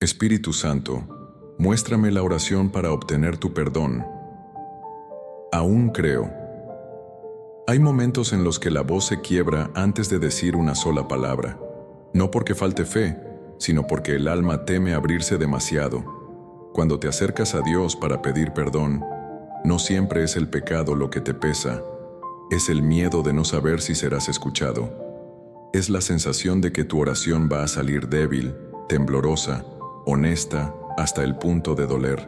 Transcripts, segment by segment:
Espíritu Santo, muéstrame la oración para obtener tu perdón. Aún creo. Hay momentos en los que la voz se quiebra antes de decir una sola palabra. No porque falte fe, sino porque el alma teme abrirse demasiado. Cuando te acercas a Dios para pedir perdón, no siempre es el pecado lo que te pesa, es el miedo de no saber si serás escuchado. Es la sensación de que tu oración va a salir débil, temblorosa, honesta, hasta el punto de doler.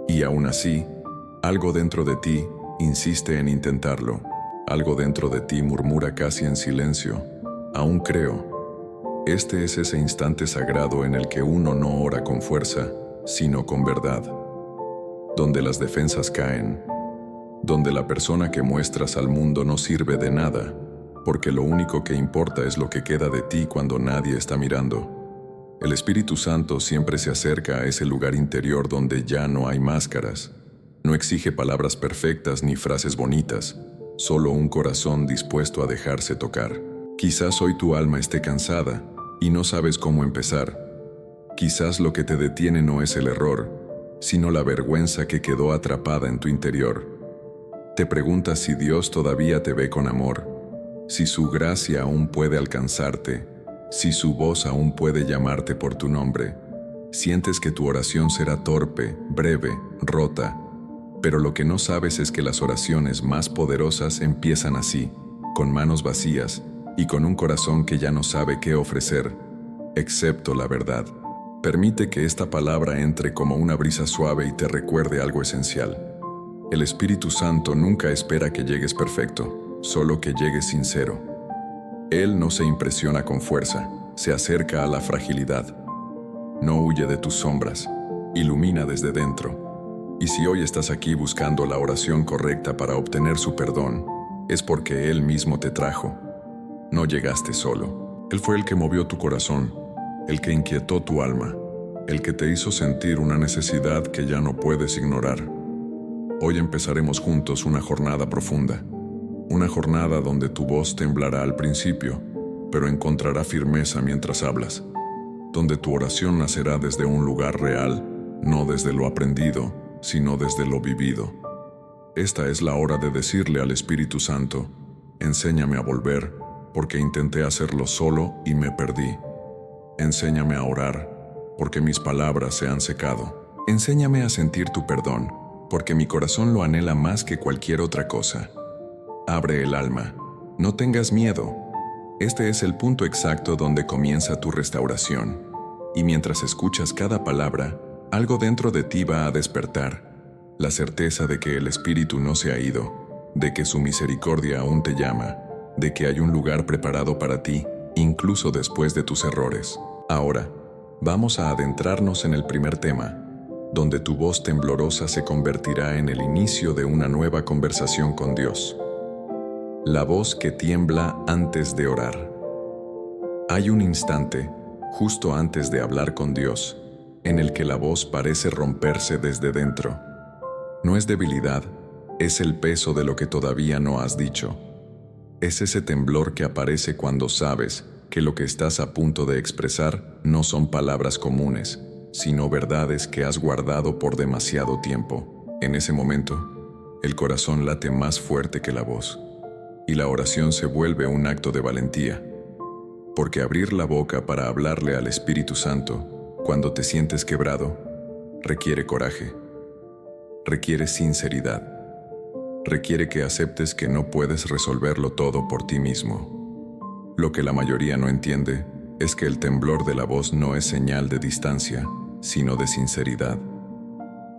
Y aún así, algo dentro de ti insiste en intentarlo. Algo dentro de ti murmura casi en silencio: aún creo. Este es ese instante sagrado en el que uno no ora con fuerza, sino con verdad. Donde las defensas caen. Donde la persona que muestras al mundo no sirve de nada, porque lo único que importa es lo que queda de ti cuando nadie está mirando. El Espíritu Santo siempre se acerca a ese lugar interior donde ya no hay máscaras. No exige palabras perfectas ni frases bonitas, solo un corazón dispuesto a dejarse tocar. Quizás hoy tu alma esté cansada y no sabes cómo empezar. Quizás lo que te detiene no es el error, sino la vergüenza que quedó atrapada en tu interior. Te preguntas si Dios todavía te ve con amor, si su gracia aún puede alcanzarte, si su voz aún puede llamarte por tu nombre. Sientes que tu oración será torpe, breve, rota, pero lo que no sabes es que las oraciones más poderosas empiezan así, con manos vacías y con un corazón que ya no sabe qué ofrecer, excepto la verdad. Permite que esta palabra entre como una brisa suave y te recuerde algo esencial. El Espíritu Santo nunca espera que llegues perfecto, solo que llegues sincero. Él no se impresiona con fuerza, se acerca a la fragilidad. No huye de tus sombras, ilumina desde dentro. Y si hoy estás aquí buscando la oración correcta para obtener su perdón, es porque Él mismo te trajo. No llegaste solo. Él fue el que movió tu corazón, el que inquietó tu alma, el que te hizo sentir una necesidad que ya no puedes ignorar. Hoy empezaremos juntos una jornada profunda, una jornada donde tu voz temblará al principio, pero encontrará firmeza mientras hablas, donde tu oración nacerá desde un lugar real, no desde lo aprendido, sino desde lo vivido. Esta es la hora de decirle al Espíritu Santo: enséñame a volver, porque intenté hacerlo solo y me perdí. Enséñame a orar, porque mis palabras se han secado. Enséñame a sentir tu perdón, porque mi corazón lo anhela más que cualquier otra cosa. Abre el alma, no tengas miedo. Este es el punto exacto donde comienza tu restauración. Y mientras escuchas cada palabra, algo dentro de ti va a despertar. La certeza de que el Espíritu no se ha ido, de que su misericordia aún te llama, de que hay un lugar preparado para ti, incluso después de tus errores. Ahora, vamos a adentrarnos en el primer tema, donde tu voz temblorosa se convertirá en el inicio de una nueva conversación con Dios. La voz que tiembla antes de orar. Hay un instante, justo antes de hablar con Dios, en el que la voz parece romperse desde dentro. No es debilidad, es el peso de lo que todavía no has dicho. Es ese temblor que aparece cuando sabes que lo que estás a punto de expresar no son palabras comunes, sino verdades que has guardado por demasiado tiempo. En ese momento, el corazón late más fuerte que la voz, y la oración se vuelve un acto de valentía. Porque abrir la boca para hablarle al Espíritu Santo, cuando te sientes quebrado, requiere coraje, requiere sinceridad, requiere que aceptes que no puedes resolverlo todo por ti mismo. Lo que la mayoría no entiende es que el temblor de la voz no es señal de distancia, sino de sinceridad.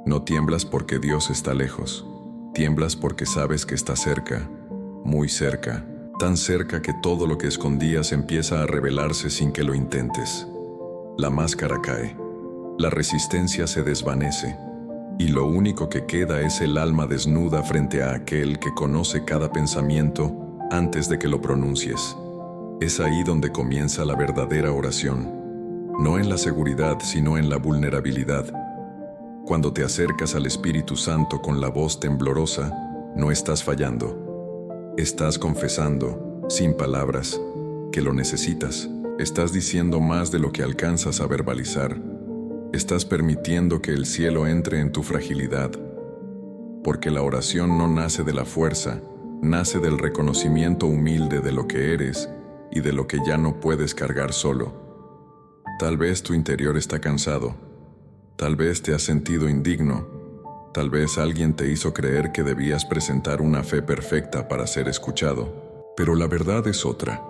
No tiemblas porque Dios está lejos, tiemblas porque sabes que está cerca, muy cerca, tan cerca que todo lo que escondías empieza a revelarse sin que lo intentes. La máscara cae, la resistencia se desvanece, y lo único que queda es el alma desnuda frente a aquel que conoce cada pensamiento antes de que lo pronuncies. Es ahí donde comienza la verdadera oración, no en la seguridad, sino en la vulnerabilidad. Cuando te acercas al Espíritu Santo con la voz temblorosa, no estás fallando. Estás confesando, sin palabras, que lo necesitas. Estás diciendo más de lo que alcanzas a verbalizar. Estás permitiendo que el cielo entre en tu fragilidad, porque la oración no nace de la fuerza, nace del reconocimiento humilde de lo que eres y de lo que ya no puedes cargar solo. Tal vez tu interior está cansado, tal vez te has sentido indigno, tal vez alguien te hizo creer que debías presentar una fe perfecta para ser escuchado, pero la verdad es otra.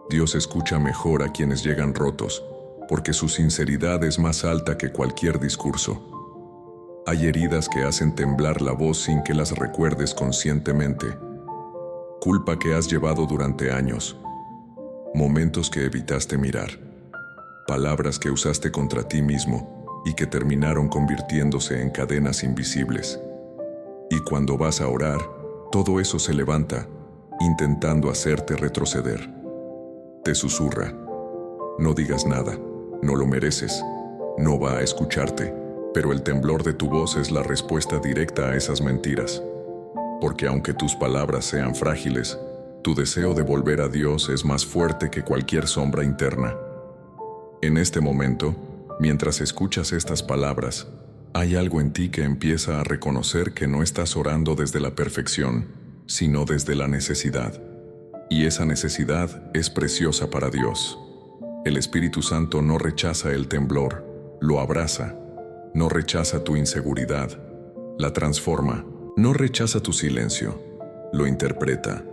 Dios escucha mejor a quienes llegan rotos, porque su sinceridad es más alta que cualquier discurso. Hay heridas que hacen temblar la voz sin que las recuerdes conscientemente. Culpa que has llevado durante años. Momentos que evitaste mirar. Palabras que usaste contra ti mismo y que terminaron convirtiéndose en cadenas invisibles. Y cuando vas a orar, todo eso se levanta, intentando hacerte retroceder. Te susurra: no digas nada, no lo mereces, no va a escucharte. Pero el temblor de tu voz es la respuesta directa a esas mentiras. Porque aunque tus palabras sean frágiles, tu deseo de volver a Dios es más fuerte que cualquier sombra interna. En este momento, mientras escuchas estas palabras, hay algo en ti que empieza a reconocer que no estás orando desde la perfección, sino desde la necesidad. Y esa necesidad es preciosa para Dios. El Espíritu Santo no rechaza el temblor, lo abraza. No rechaza tu inseguridad, la transforma. No rechaza tu silencio, lo interpreta.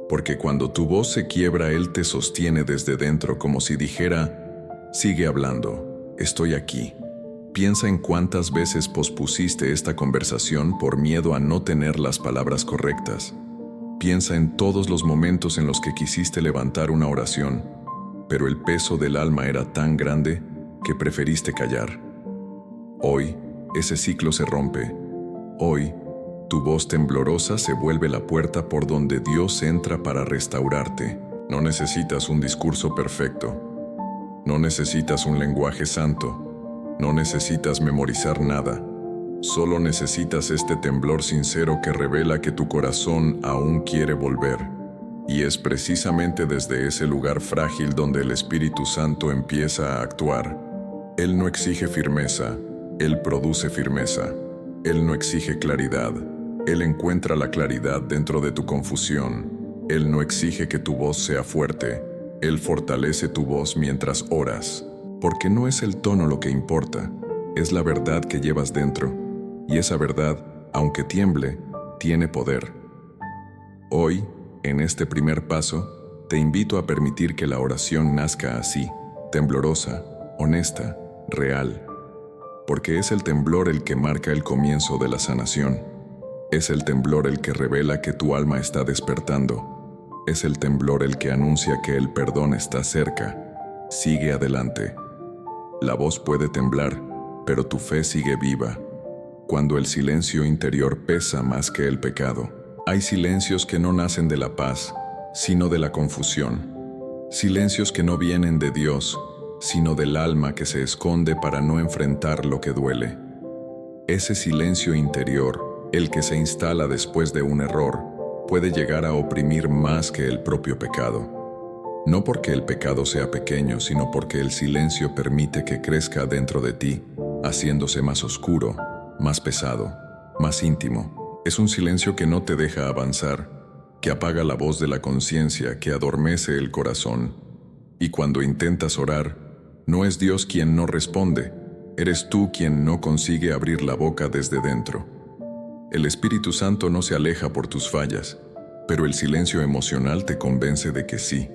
Porque cuando tu voz se quiebra, Él te sostiene desde dentro como si dijera: sigue hablando, estoy aquí. Piensa en cuántas veces pospusiste esta conversación por miedo a no tener las palabras correctas. Piensa en todos los momentos en los que quisiste levantar una oración, pero el peso del alma era tan grande que preferiste callar. Hoy, ese ciclo se rompe. Hoy, tu voz temblorosa se vuelve la puerta por donde Dios entra para restaurarte. No necesitas un discurso perfecto. No necesitas un lenguaje santo. No necesitas memorizar nada. Solo necesitas este temblor sincero que revela que tu corazón aún quiere volver. Y es precisamente desde ese lugar frágil donde el Espíritu Santo empieza a actuar. Él no exige firmeza. Él produce firmeza. Él no exige claridad. Él encuentra la claridad dentro de tu confusión. Él no exige que tu voz sea fuerte. Él fortalece tu voz mientras oras. Porque no es el tono lo que importa, es la verdad que llevas dentro. Y esa verdad, aunque tiemble, tiene poder. Hoy, en este primer paso, te invito a permitir que la oración nazca así, temblorosa, honesta, real. Porque es el temblor el que marca el comienzo de la sanación. Es el temblor el que revela que tu alma está despertando. Es el temblor el que anuncia que el perdón está cerca. Sigue adelante. La voz puede temblar, pero tu fe sigue viva. Cuando el silencio interior pesa más que el pecado. Hay silencios que no nacen de la paz, sino de la confusión. Silencios que no vienen de Dios, sino del alma que se esconde para no enfrentar lo que duele. Ese silencio interior, el que se instala después de un error, puede llegar a oprimir más que el propio pecado. No porque el pecado sea pequeño, sino porque el silencio permite que crezca dentro de ti, haciéndose más oscuro, más pesado, más íntimo. Es un silencio que no te deja avanzar, que apaga la voz de la conciencia, que adormece el corazón. Y cuando intentas orar, no es Dios quien no responde, eres tú quien no consigue abrir la boca desde dentro. El Espíritu Santo no se aleja por tus fallas, pero el silencio emocional te convence de que sí.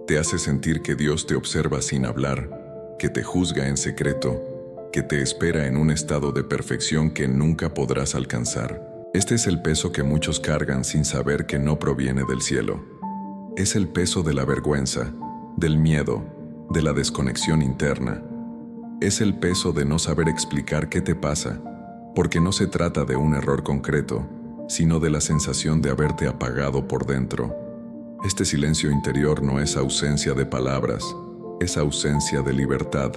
Te hace sentir que Dios te observa sin hablar, que te juzga en secreto, que te espera en un estado de perfección que nunca podrás alcanzar. Este es el peso que muchos cargan sin saber que no proviene del cielo. Es el peso de la vergüenza, del miedo, de la desconexión interna. Es el peso de no saber explicar qué te pasa, porque no se trata de un error concreto, sino de la sensación de haberte apagado por dentro. Este silencio interior no es ausencia de palabras, es ausencia de libertad.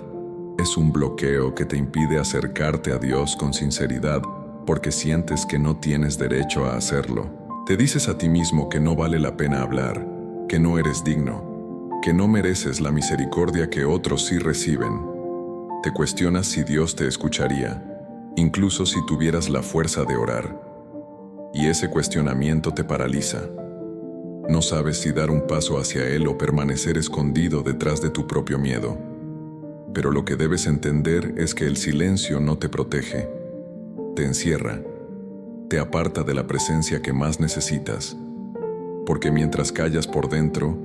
Es un bloqueo que te impide acercarte a Dios con sinceridad, porque sientes que no tienes derecho a hacerlo. Te dices a ti mismo que no vale la pena hablar, que no eres digno, que no mereces la misericordia que otros sí reciben. Te cuestionas si Dios te escucharía, incluso si tuvieras la fuerza de orar. Y ese cuestionamiento te paraliza. No sabes si dar un paso hacia Él o permanecer escondido detrás de tu propio miedo. Pero lo que debes entender es que el silencio no te protege, te encierra, te aparta de la presencia que más necesitas. Porque mientras callas por dentro,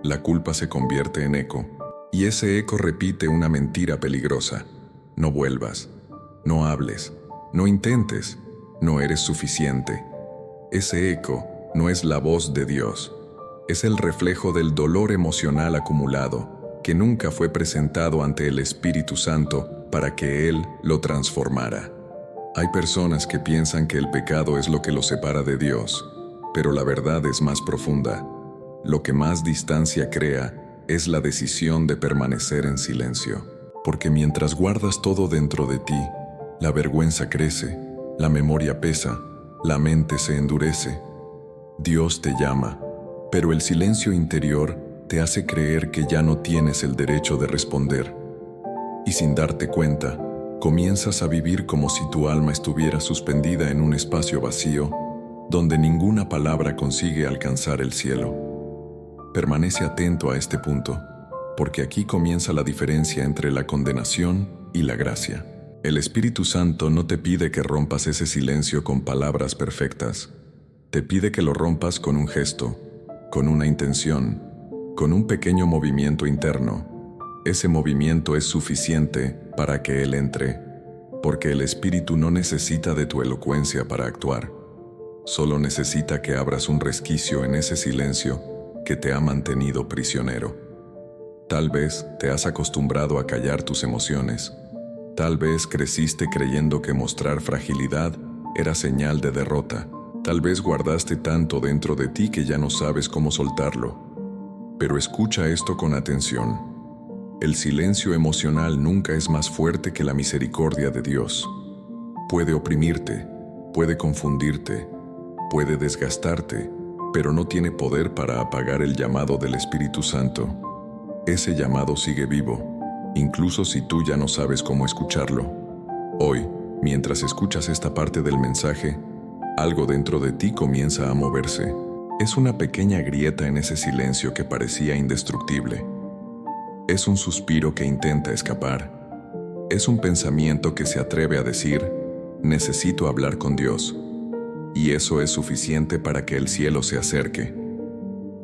la culpa se convierte en eco. Y ese eco repite una mentira peligrosa. No vuelvas, no hables, no intentes, no eres suficiente. Ese eco no es la voz de Dios. Es el reflejo del dolor emocional acumulado que nunca fue presentado ante el Espíritu Santo para que Él lo transformara. Hay personas que piensan que el pecado es lo que los separa de Dios, pero la verdad es más profunda. Lo que más distancia crea es la decisión de permanecer en silencio. Porque mientras guardas todo dentro de ti, la vergüenza crece, la memoria pesa, la mente se endurece. Dios te llama, pero el silencio interior te hace creer que ya no tienes el derecho de responder. Y sin darte cuenta, comienzas a vivir como si tu alma estuviera suspendida en un espacio vacío, donde ninguna palabra consigue alcanzar el cielo. Permanece atento a este punto, porque aquí comienza la diferencia entre la condenación y la gracia. El Espíritu Santo no te pide que rompas ese silencio con palabras perfectas. Te pide que lo rompas con un gesto, con una intención, con un pequeño movimiento interno. Ese movimiento es suficiente para que Él entre, porque el Espíritu no necesita de tu elocuencia para actuar. Solo necesita que abras un resquicio en ese silencio que te ha mantenido prisionero. Tal vez te has acostumbrado a callar tus emociones. Tal vez creciste creyendo que mostrar fragilidad era señal de derrota. Tal vez guardaste tanto dentro de ti que ya no sabes cómo soltarlo. Pero escucha esto con atención. El silencio emocional nunca es más fuerte que la misericordia de Dios. Puede oprimirte, puede confundirte, puede desgastarte, pero no tiene poder para apagar el llamado del Espíritu Santo. Ese llamado sigue vivo, incluso si tú ya no sabes cómo escucharlo. Hoy, mientras escuchas esta parte del mensaje, algo dentro de ti comienza a moverse. Es una pequeña grieta en ese silencio que parecía indestructible. Es un suspiro que intenta escapar. Es un pensamiento que se atreve a decir, necesito hablar con Dios. Y eso es suficiente para que el cielo se acerque.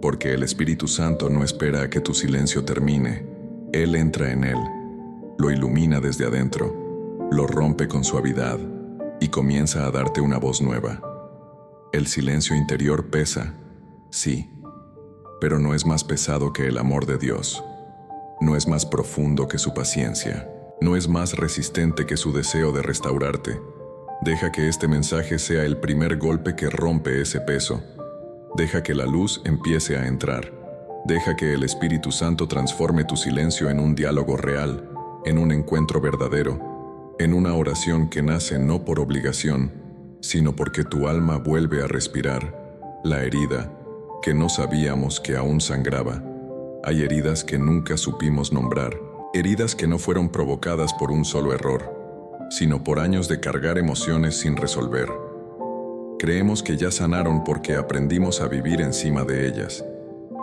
Porque el Espíritu Santo no espera a que tu silencio termine. Él entra en él, lo ilumina desde adentro, lo rompe con suavidad y comienza a darte una voz nueva. El silencio interior pesa, sí, pero no es más pesado que el amor de Dios. No es más profundo que su paciencia. No es más resistente que su deseo de restaurarte. Deja que este mensaje sea el primer golpe que rompe ese peso. Deja que la luz empiece a entrar. Deja que el Espíritu Santo transforme tu silencio en un diálogo real, en un encuentro verdadero, en una oración que nace no por obligación, sino porque tu alma vuelve a respirar. La herida, que no sabíamos que aún sangraba. Hay heridas que nunca supimos nombrar, heridas que no fueron provocadas por un solo error, sino por años de cargar emociones sin resolver. Creemos que ya sanaron porque aprendimos a vivir encima de ellas,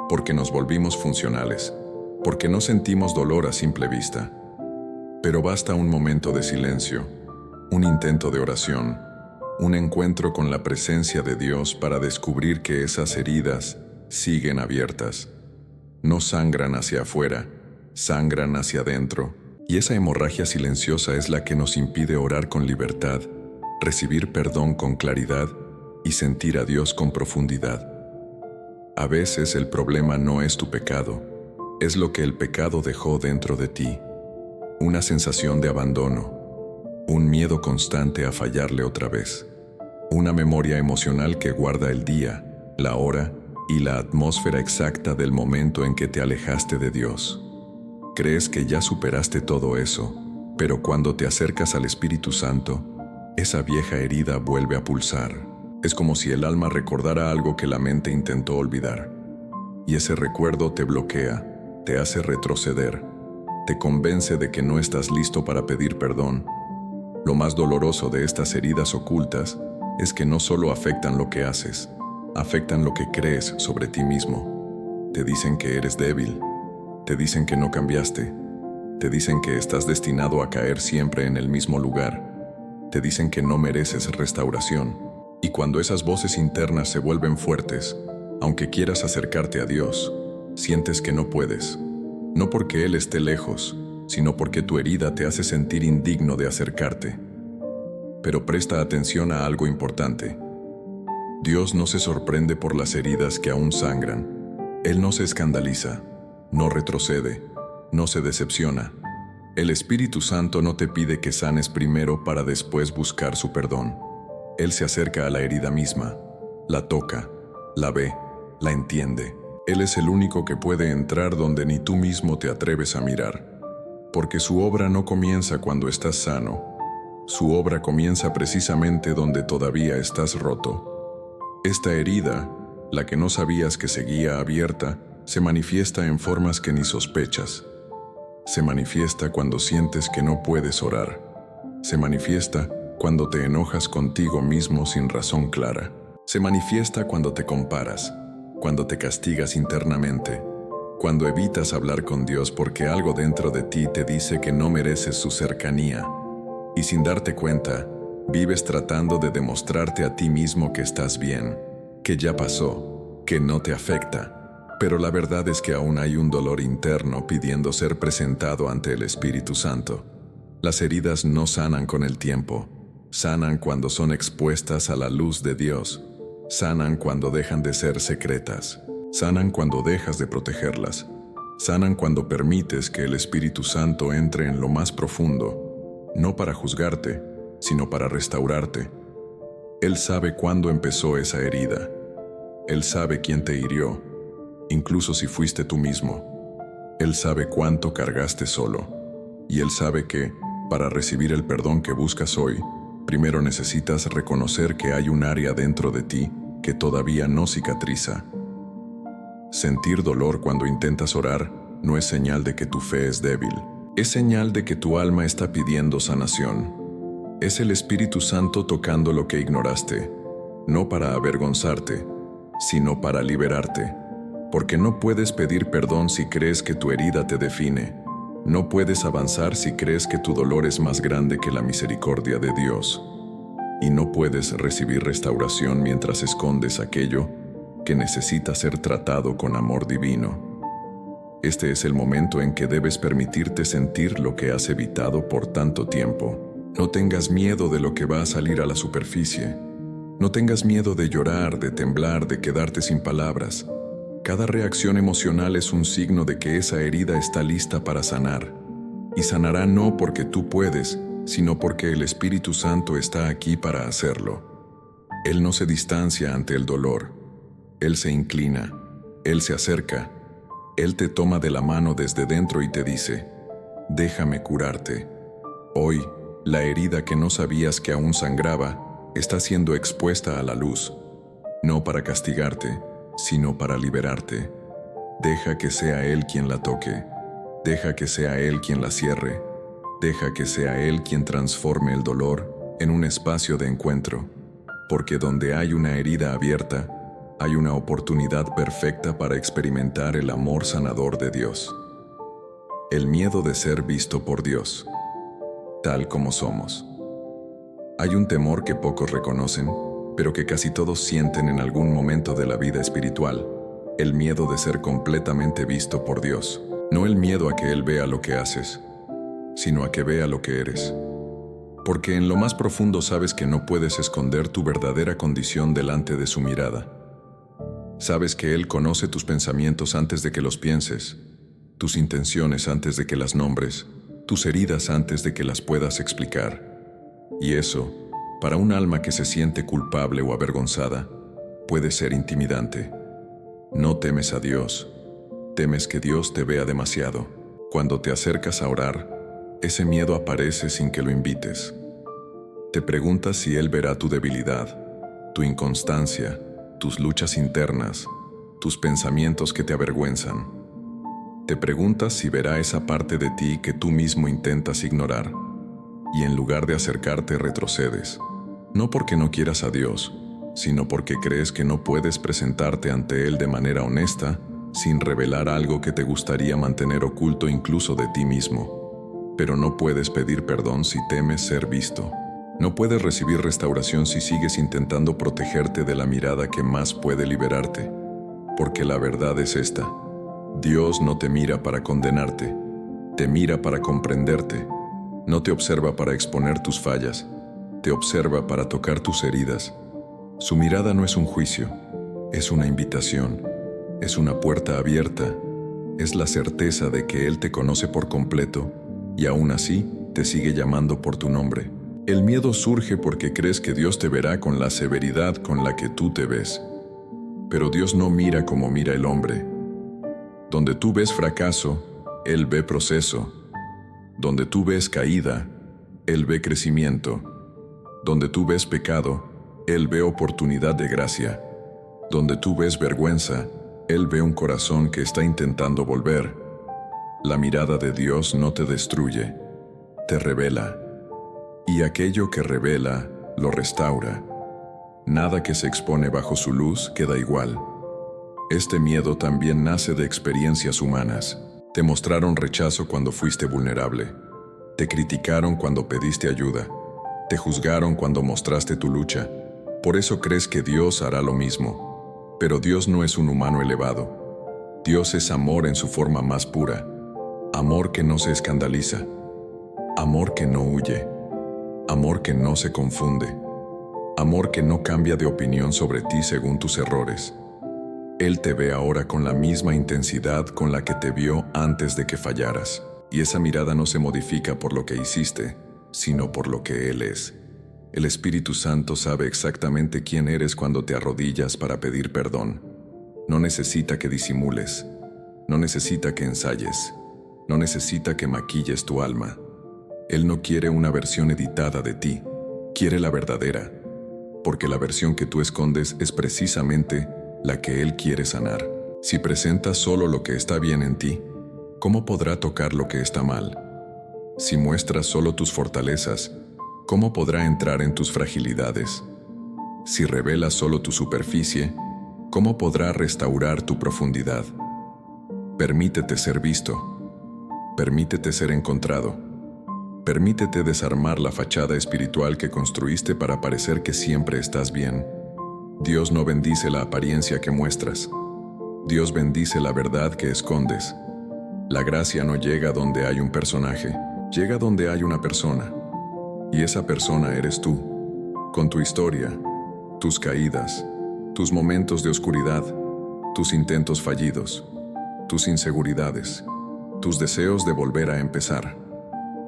porque nos volvimos funcionales, porque no sentimos dolor a simple vista. Pero basta un momento de silencio, un intento de oración, un encuentro con la presencia de Dios para descubrir que esas heridas siguen abiertas. No sangran hacia afuera, sangran hacia adentro. Y esa hemorragia silenciosa es la que nos impide orar con libertad, recibir perdón con claridad y sentir a Dios con profundidad. A veces el problema no es tu pecado, es lo que el pecado dejó dentro de ti. Una sensación de abandono, un miedo constante a fallarle otra vez, una memoria emocional que guarda el día, la hora y la atmósfera exacta del momento en que te alejaste de Dios. Crees que ya superaste todo eso, pero cuando te acercas al Espíritu Santo, esa vieja herida vuelve a pulsar. Es como si el alma recordara algo que la mente intentó olvidar. Y ese recuerdo te bloquea, te hace retroceder, te convence de que no estás listo para pedir perdón. Lo más doloroso de estas heridas ocultas es que no solo afectan lo que haces, afectan lo que crees sobre ti mismo. Te dicen que eres débil, te dicen que no cambiaste, te dicen que estás destinado a caer siempre en el mismo lugar, te dicen que no mereces restauración. Y cuando esas voces internas se vuelven fuertes, aunque quieras acercarte a Dios, sientes que no puedes. No porque Él esté lejos, sino porque tu herida te hace sentir indigno de acercarte. Pero presta atención a algo importante. Dios no se sorprende por las heridas que aún sangran. Él no se escandaliza, no retrocede, no se decepciona. El Espíritu Santo no te pide que sanes primero para después buscar su perdón. Él se acerca a la herida misma, la toca, la ve, la entiende. Él es el único que puede entrar donde ni tú mismo te atreves a mirar. Porque su obra no comienza cuando estás sano. Su obra comienza precisamente donde todavía estás roto. Esta herida, la que no sabías que seguía abierta, se manifiesta en formas que ni sospechas. Se manifiesta cuando sientes que no puedes orar. Se manifiesta cuando te enojas contigo mismo sin razón clara. Se manifiesta cuando te comparas, cuando te castigas internamente, cuando evitas hablar con Dios porque algo dentro de ti te dice que no mereces su cercanía. Y sin darte cuenta, vives tratando de demostrarte a ti mismo que estás bien, que ya pasó, que no te afecta. Pero la verdad es que aún hay un dolor interno pidiendo ser presentado ante el Espíritu Santo. Las heridas no sanan con el tiempo, sanan cuando son expuestas a la luz de Dios, sanan cuando dejan de ser secretas, sanan cuando dejas de protegerlas, sanan cuando permites que el Espíritu Santo entre en lo más profundo, no para juzgarte, sino para restaurarte. Él sabe cuándo empezó esa herida. Él sabe quién te hirió, incluso si fuiste tú mismo. Él sabe cuánto cargaste solo. Y Él sabe que, para recibir el perdón que buscas hoy, primero necesitas reconocer que hay un área dentro de ti que todavía no cicatriza. Sentir dolor cuando intentas orar no es señal de que tu fe es débil. Es señal de que tu alma está pidiendo sanación. Es el Espíritu Santo tocando lo que ignoraste, no para avergonzarte, sino para liberarte. Porque no puedes pedir perdón si crees que tu herida te define. No puedes avanzar si crees que tu dolor es más grande que la misericordia de Dios. Y no puedes recibir restauración mientras escondes aquello que necesita ser tratado con amor divino. Este es el momento en que debes permitirte sentir lo que has evitado por tanto tiempo. No tengas miedo de lo que va a salir a la superficie. No tengas miedo de llorar, de temblar, de quedarte sin palabras. Cada reacción emocional es un signo de que esa herida está lista para sanar. Y sanará no porque tú puedes, sino porque el Espíritu Santo está aquí para hacerlo. Él no se distancia ante el dolor. Él se inclina. Él se acerca. Él te toma de la mano desde dentro y te dice: déjame curarte. Hoy, la herida que no sabías que aún sangraba está siendo expuesta a la luz, no para castigarte, sino para liberarte. Deja que sea Él quien la toque. Deja que sea Él quien la cierre. Deja que sea Él quien transforme el dolor en un espacio de encuentro. Porque donde hay una herida abierta, hay una oportunidad perfecta para experimentar el amor sanador de Dios. El miedo de ser visto por Dios, tal como somos. Hay un temor que pocos reconocen, pero que casi todos sienten en algún momento de la vida espiritual: el miedo de ser completamente visto por Dios. No el miedo a que Él vea lo que haces, sino a que vea lo que eres. Porque en lo más profundo sabes que no puedes esconder tu verdadera condición delante de su mirada. Sabes que Él conoce tus pensamientos antes de que los pienses, tus intenciones antes de que las nombres, tus heridas antes de que las puedas explicar. Y eso, para un alma que se siente culpable o avergonzada, puede ser intimidante. No temes a Dios, temes que Dios te vea demasiado. Cuando te acercas a orar, ese miedo aparece sin que lo invites. Te preguntas si Él verá tu debilidad, tu inconstancia, tus luchas internas, tus pensamientos que te avergüenzan. Te preguntas si verá esa parte de ti que tú mismo intentas ignorar, y en lugar de acercarte retrocedes, no porque no quieras a Dios, sino porque crees que no puedes presentarte ante Él de manera honesta sin revelar algo que te gustaría mantener oculto incluso de ti mismo. Pero no puedes pedir perdón si temes ser visto. No puedes recibir restauración si sigues intentando protegerte de la mirada que más puede liberarte. Porque la verdad es esta: Dios no te mira para condenarte, te mira para comprenderte. No te observa para exponer tus fallas, te observa para tocar tus heridas. Su mirada no es un juicio, es una invitación, es una puerta abierta, es la certeza de que Él te conoce por completo y aún así te sigue llamando por tu nombre. El miedo surge porque crees que Dios te verá con la severidad con la que tú te ves. Pero Dios no mira como mira el hombre. Donde tú ves fracaso, Él ve proceso. Donde tú ves caída, Él ve crecimiento. Donde tú ves pecado, Él ve oportunidad de gracia. Donde tú ves vergüenza, Él ve un corazón que está intentando volver. La mirada de Dios no te destruye, te revela. Y aquello que revela, lo restaura. Nada que se expone bajo su luz queda igual. Este miedo también nace de experiencias humanas. Te mostraron rechazo cuando fuiste vulnerable. Te criticaron cuando pediste ayuda. Te juzgaron cuando mostraste tu lucha. Por eso crees que Dios hará lo mismo. Pero Dios no es un humano elevado. Dios es amor en su forma más pura. Amor que no se escandaliza. Amor que no huye. Amor que no se confunde. Amor que no cambia de opinión sobre ti según tus errores. Él te ve ahora con la misma intensidad con la que te vio antes de que fallaras. Y esa mirada no se modifica por lo que hiciste, sino por lo que Él es. El Espíritu Santo sabe exactamente quién eres cuando te arrodillas para pedir perdón. No necesita que disimules. No necesita que ensayes. No necesita que maquilles tu alma. Él no quiere una versión editada de ti. Quiere la verdadera. Porque la versión que tú escondes es precisamente la que Él quiere sanar. Si presentas solo lo que está bien en ti, ¿cómo podrá tocar lo que está mal? Si muestras solo tus fortalezas, ¿cómo podrá entrar en tus fragilidades? Si revelas solo tu superficie, ¿cómo podrá restaurar tu profundidad? Permítete ser visto. Permítete ser encontrado. Permítete desarmar la fachada espiritual que construiste para parecer que siempre estás bien. Dios no bendice la apariencia que muestras. Dios bendice la verdad que escondes. La gracia no llega donde hay un personaje, llega donde hay una persona. Y esa persona eres tú, con tu historia, tus caídas, tus momentos de oscuridad, tus intentos fallidos, tus inseguridades, tus deseos de volver a empezar.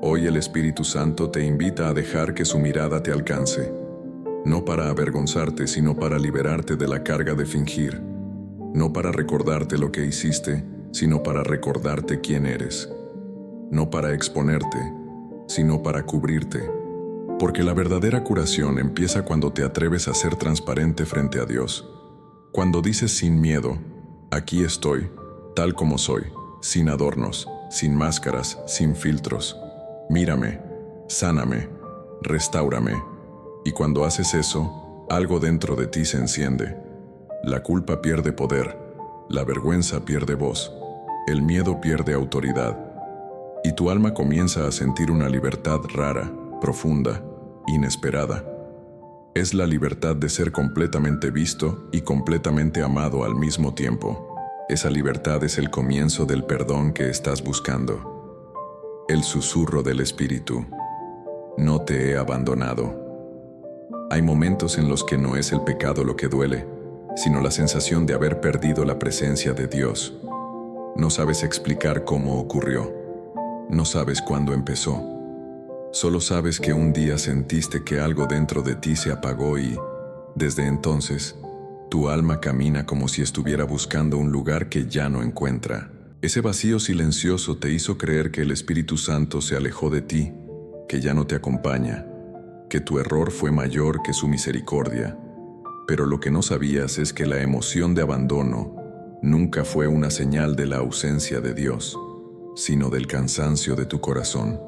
Hoy el Espíritu Santo te invita a dejar que su mirada te alcance, no para avergonzarte, sino para liberarte de la carga de fingir, no para recordarte lo que hiciste, sino para recordarte quién eres, no para exponerte, sino para cubrirte. Porque la verdadera curación empieza cuando te atreves a ser transparente frente a Dios. Cuando dices sin miedo, aquí estoy, tal como soy, sin adornos, sin máscaras, sin filtros. Mírame, sáname, restáurame. Y cuando haces eso, algo dentro de ti se enciende. La culpa pierde poder, la vergüenza pierde voz, el miedo pierde autoridad. Y tu alma comienza a sentir una libertad rara, profunda, inesperada. Es la libertad de ser completamente visto y completamente amado al mismo tiempo. Esa libertad es el comienzo del perdón que estás buscando. El susurro del Espíritu. No te he abandonado. Hay momentos en los que no es el pecado lo que duele, sino la sensación de haber perdido la presencia de Dios. No sabes explicar cómo ocurrió. No sabes cuándo empezó. Solo sabes que un día sentiste que algo dentro de ti se apagó y, desde entonces, tu alma camina como si estuviera buscando un lugar que ya no encuentra. Ese vacío silencioso te hizo creer que el Espíritu Santo se alejó de ti, que ya no te acompaña, que tu error fue mayor que su misericordia. Pero lo que no sabías es que la emoción de abandono nunca fue una señal de la ausencia de Dios, sino del cansancio de tu corazón.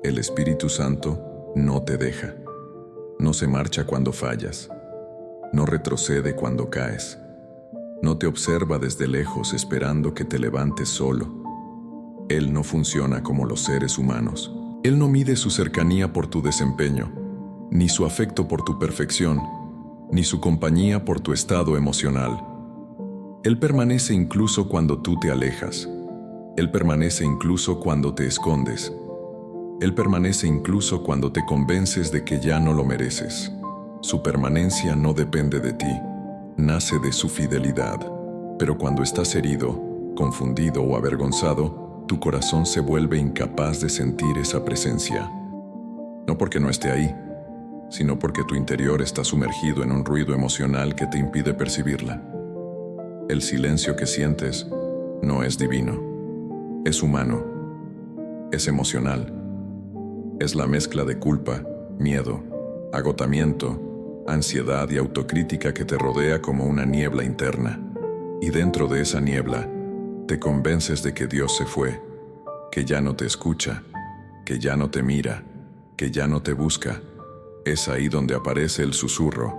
El Espíritu Santo no te deja. No se marcha cuando fallas. No retrocede cuando caes. No te observa desde lejos esperando que te levantes solo. Él no funciona como los seres humanos. Él no mide su cercanía por tu desempeño, ni su afecto por tu perfección, ni su compañía por tu estado emocional. Él permanece incluso cuando tú te alejas. Él permanece incluso cuando te escondes. Él permanece incluso cuando te convences de que ya no lo mereces. Su permanencia no depende de ti, nace de su fidelidad. Pero cuando estás herido, confundido o avergonzado, tu corazón se vuelve incapaz de sentir esa presencia. No porque no esté ahí, sino porque tu interior está sumergido en un ruido emocional que te impide percibirla. El silencio que sientes no es divino, es humano, es emocional. Es la mezcla de culpa, miedo, agotamiento, ansiedad y autocrítica que te rodea como una niebla interna. Y dentro de esa niebla, te convences de que Dios se fue, que ya no te escucha, que ya no te mira, que ya no te busca. Es ahí donde aparece el susurro,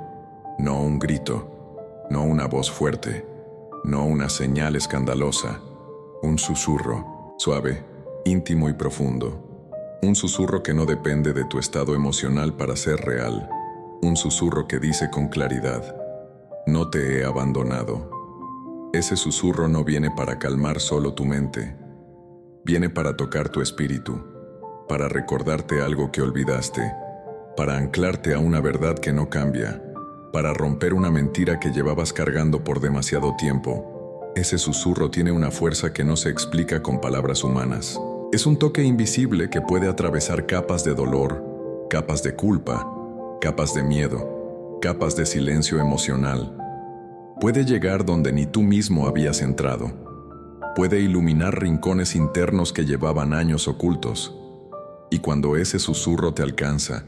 no un grito, no una voz fuerte, no una señal escandalosa, un susurro suave, íntimo y profundo. Un susurro que no depende de tu estado emocional para ser real. Un susurro que dice con claridad, no te he abandonado. Ese susurro no viene para calmar solo tu mente. Viene para tocar tu espíritu, para recordarte algo que olvidaste, para anclarte a una verdad que no cambia, para romper una mentira que llevabas cargando por demasiado tiempo. Ese susurro tiene una fuerza que no se explica con palabras humanas. Es un toque invisible que puede atravesar capas de dolor, capas de culpa, capas de miedo, capas de silencio emocional. Puede llegar donde ni tú mismo habías entrado. Puede iluminar rincones internos que llevaban años ocultos. Y cuando ese susurro te alcanza,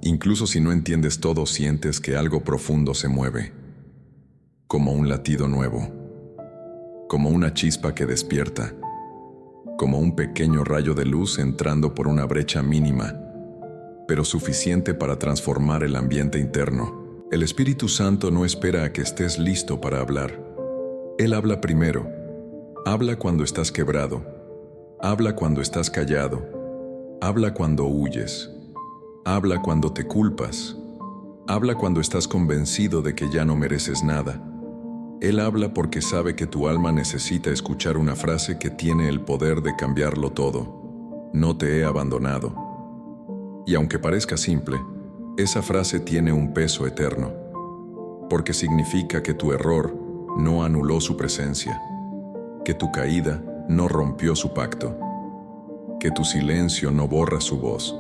incluso si no entiendes todo, sientes que algo profundo se mueve. Como un latido nuevo. Como una chispa que despierta. Como un pequeño rayo de luz entrando por una brecha mínima, pero suficiente para transformar el ambiente interno. El Espíritu Santo no espera a que estés listo para hablar. Él habla primero. Habla cuando estás quebrado. Habla cuando estás callado. Habla cuando huyes. Habla cuando te culpas. Habla cuando estás convencido de que ya no mereces nada. Él habla porque sabe que tu alma necesita escuchar una frase que tiene el poder de cambiarlo todo. No te he abandonado. Y aunque parezca simple, esa frase tiene un peso eterno, porque significa que tu error no anuló su presencia, que tu caída no rompió su pacto, que tu silencio no borra su voz,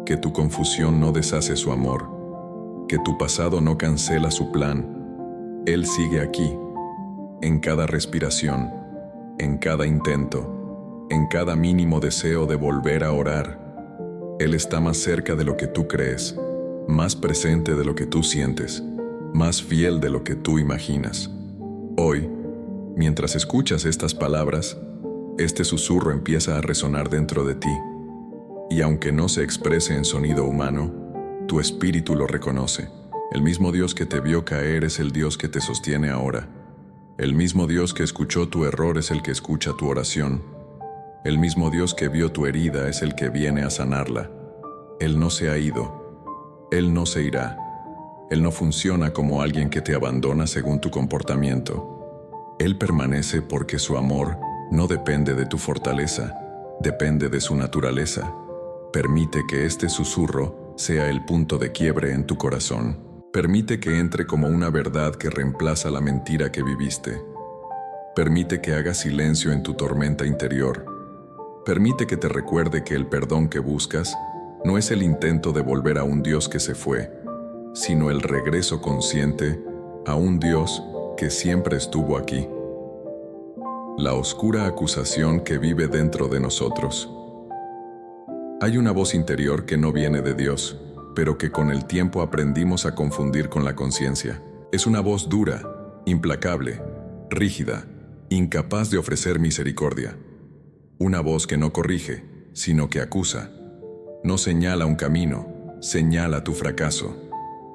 que tu confusión no deshace su amor, que tu pasado no cancela su plan. Él sigue aquí, en cada respiración, en cada intento, en cada mínimo deseo de volver a orar. Él está más cerca de lo que tú crees, más presente de lo que tú sientes, más fiel de lo que tú imaginas. Hoy, mientras escuchas estas palabras, este susurro empieza a resonar dentro de ti, y aunque no se exprese en sonido humano, tu espíritu lo reconoce. El mismo Dios que te vio caer es el Dios que te sostiene ahora. El mismo Dios que escuchó tu error es el que escucha tu oración. El mismo Dios que vio tu herida es el que viene a sanarla. Él no se ha ido. Él no se irá. Él no funciona como alguien que te abandona según tu comportamiento. Él permanece porque su amor no depende de tu fortaleza, depende de su naturaleza. Permite que este susurro sea el punto de quiebre en tu corazón. Permite que entre como una verdad que reemplaza la mentira que viviste. Permite que haga silencio en tu tormenta interior. Permite que te recuerde que el perdón que buscas no es el intento de volver a un Dios que se fue, sino el regreso consciente a un Dios que siempre estuvo aquí. La oscura acusación que vive dentro de nosotros. Hay una voz interior que no viene de Dios, pero que con el tiempo aprendimos a confundir con la conciencia. Es una voz dura, implacable, rígida, incapaz de ofrecer misericordia. Una voz que no corrige, sino que acusa. No señala un camino, señala tu fracaso.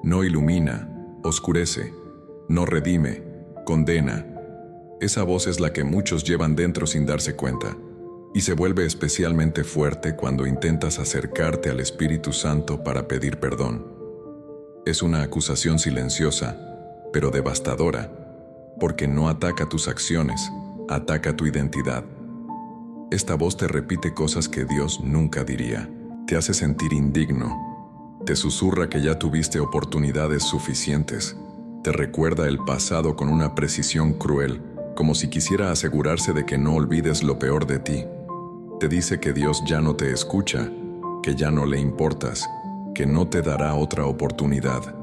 No ilumina, oscurece. No redime, condena. Esa voz es la que muchos llevan dentro sin darse cuenta, y se vuelve especialmente fuerte cuando intentas acercarte al Espíritu Santo para pedir perdón. Es una acusación silenciosa, pero devastadora, porque no ataca tus acciones, ataca tu identidad. Esta voz te repite cosas que Dios nunca diría. Te hace sentir indigno. Te susurra que ya tuviste oportunidades suficientes. Te recuerda el pasado con una precisión cruel, como si quisiera asegurarse de que no olvides lo peor de ti. Te dice que Dios ya no te escucha, que ya no le importas, que no te dará otra oportunidad.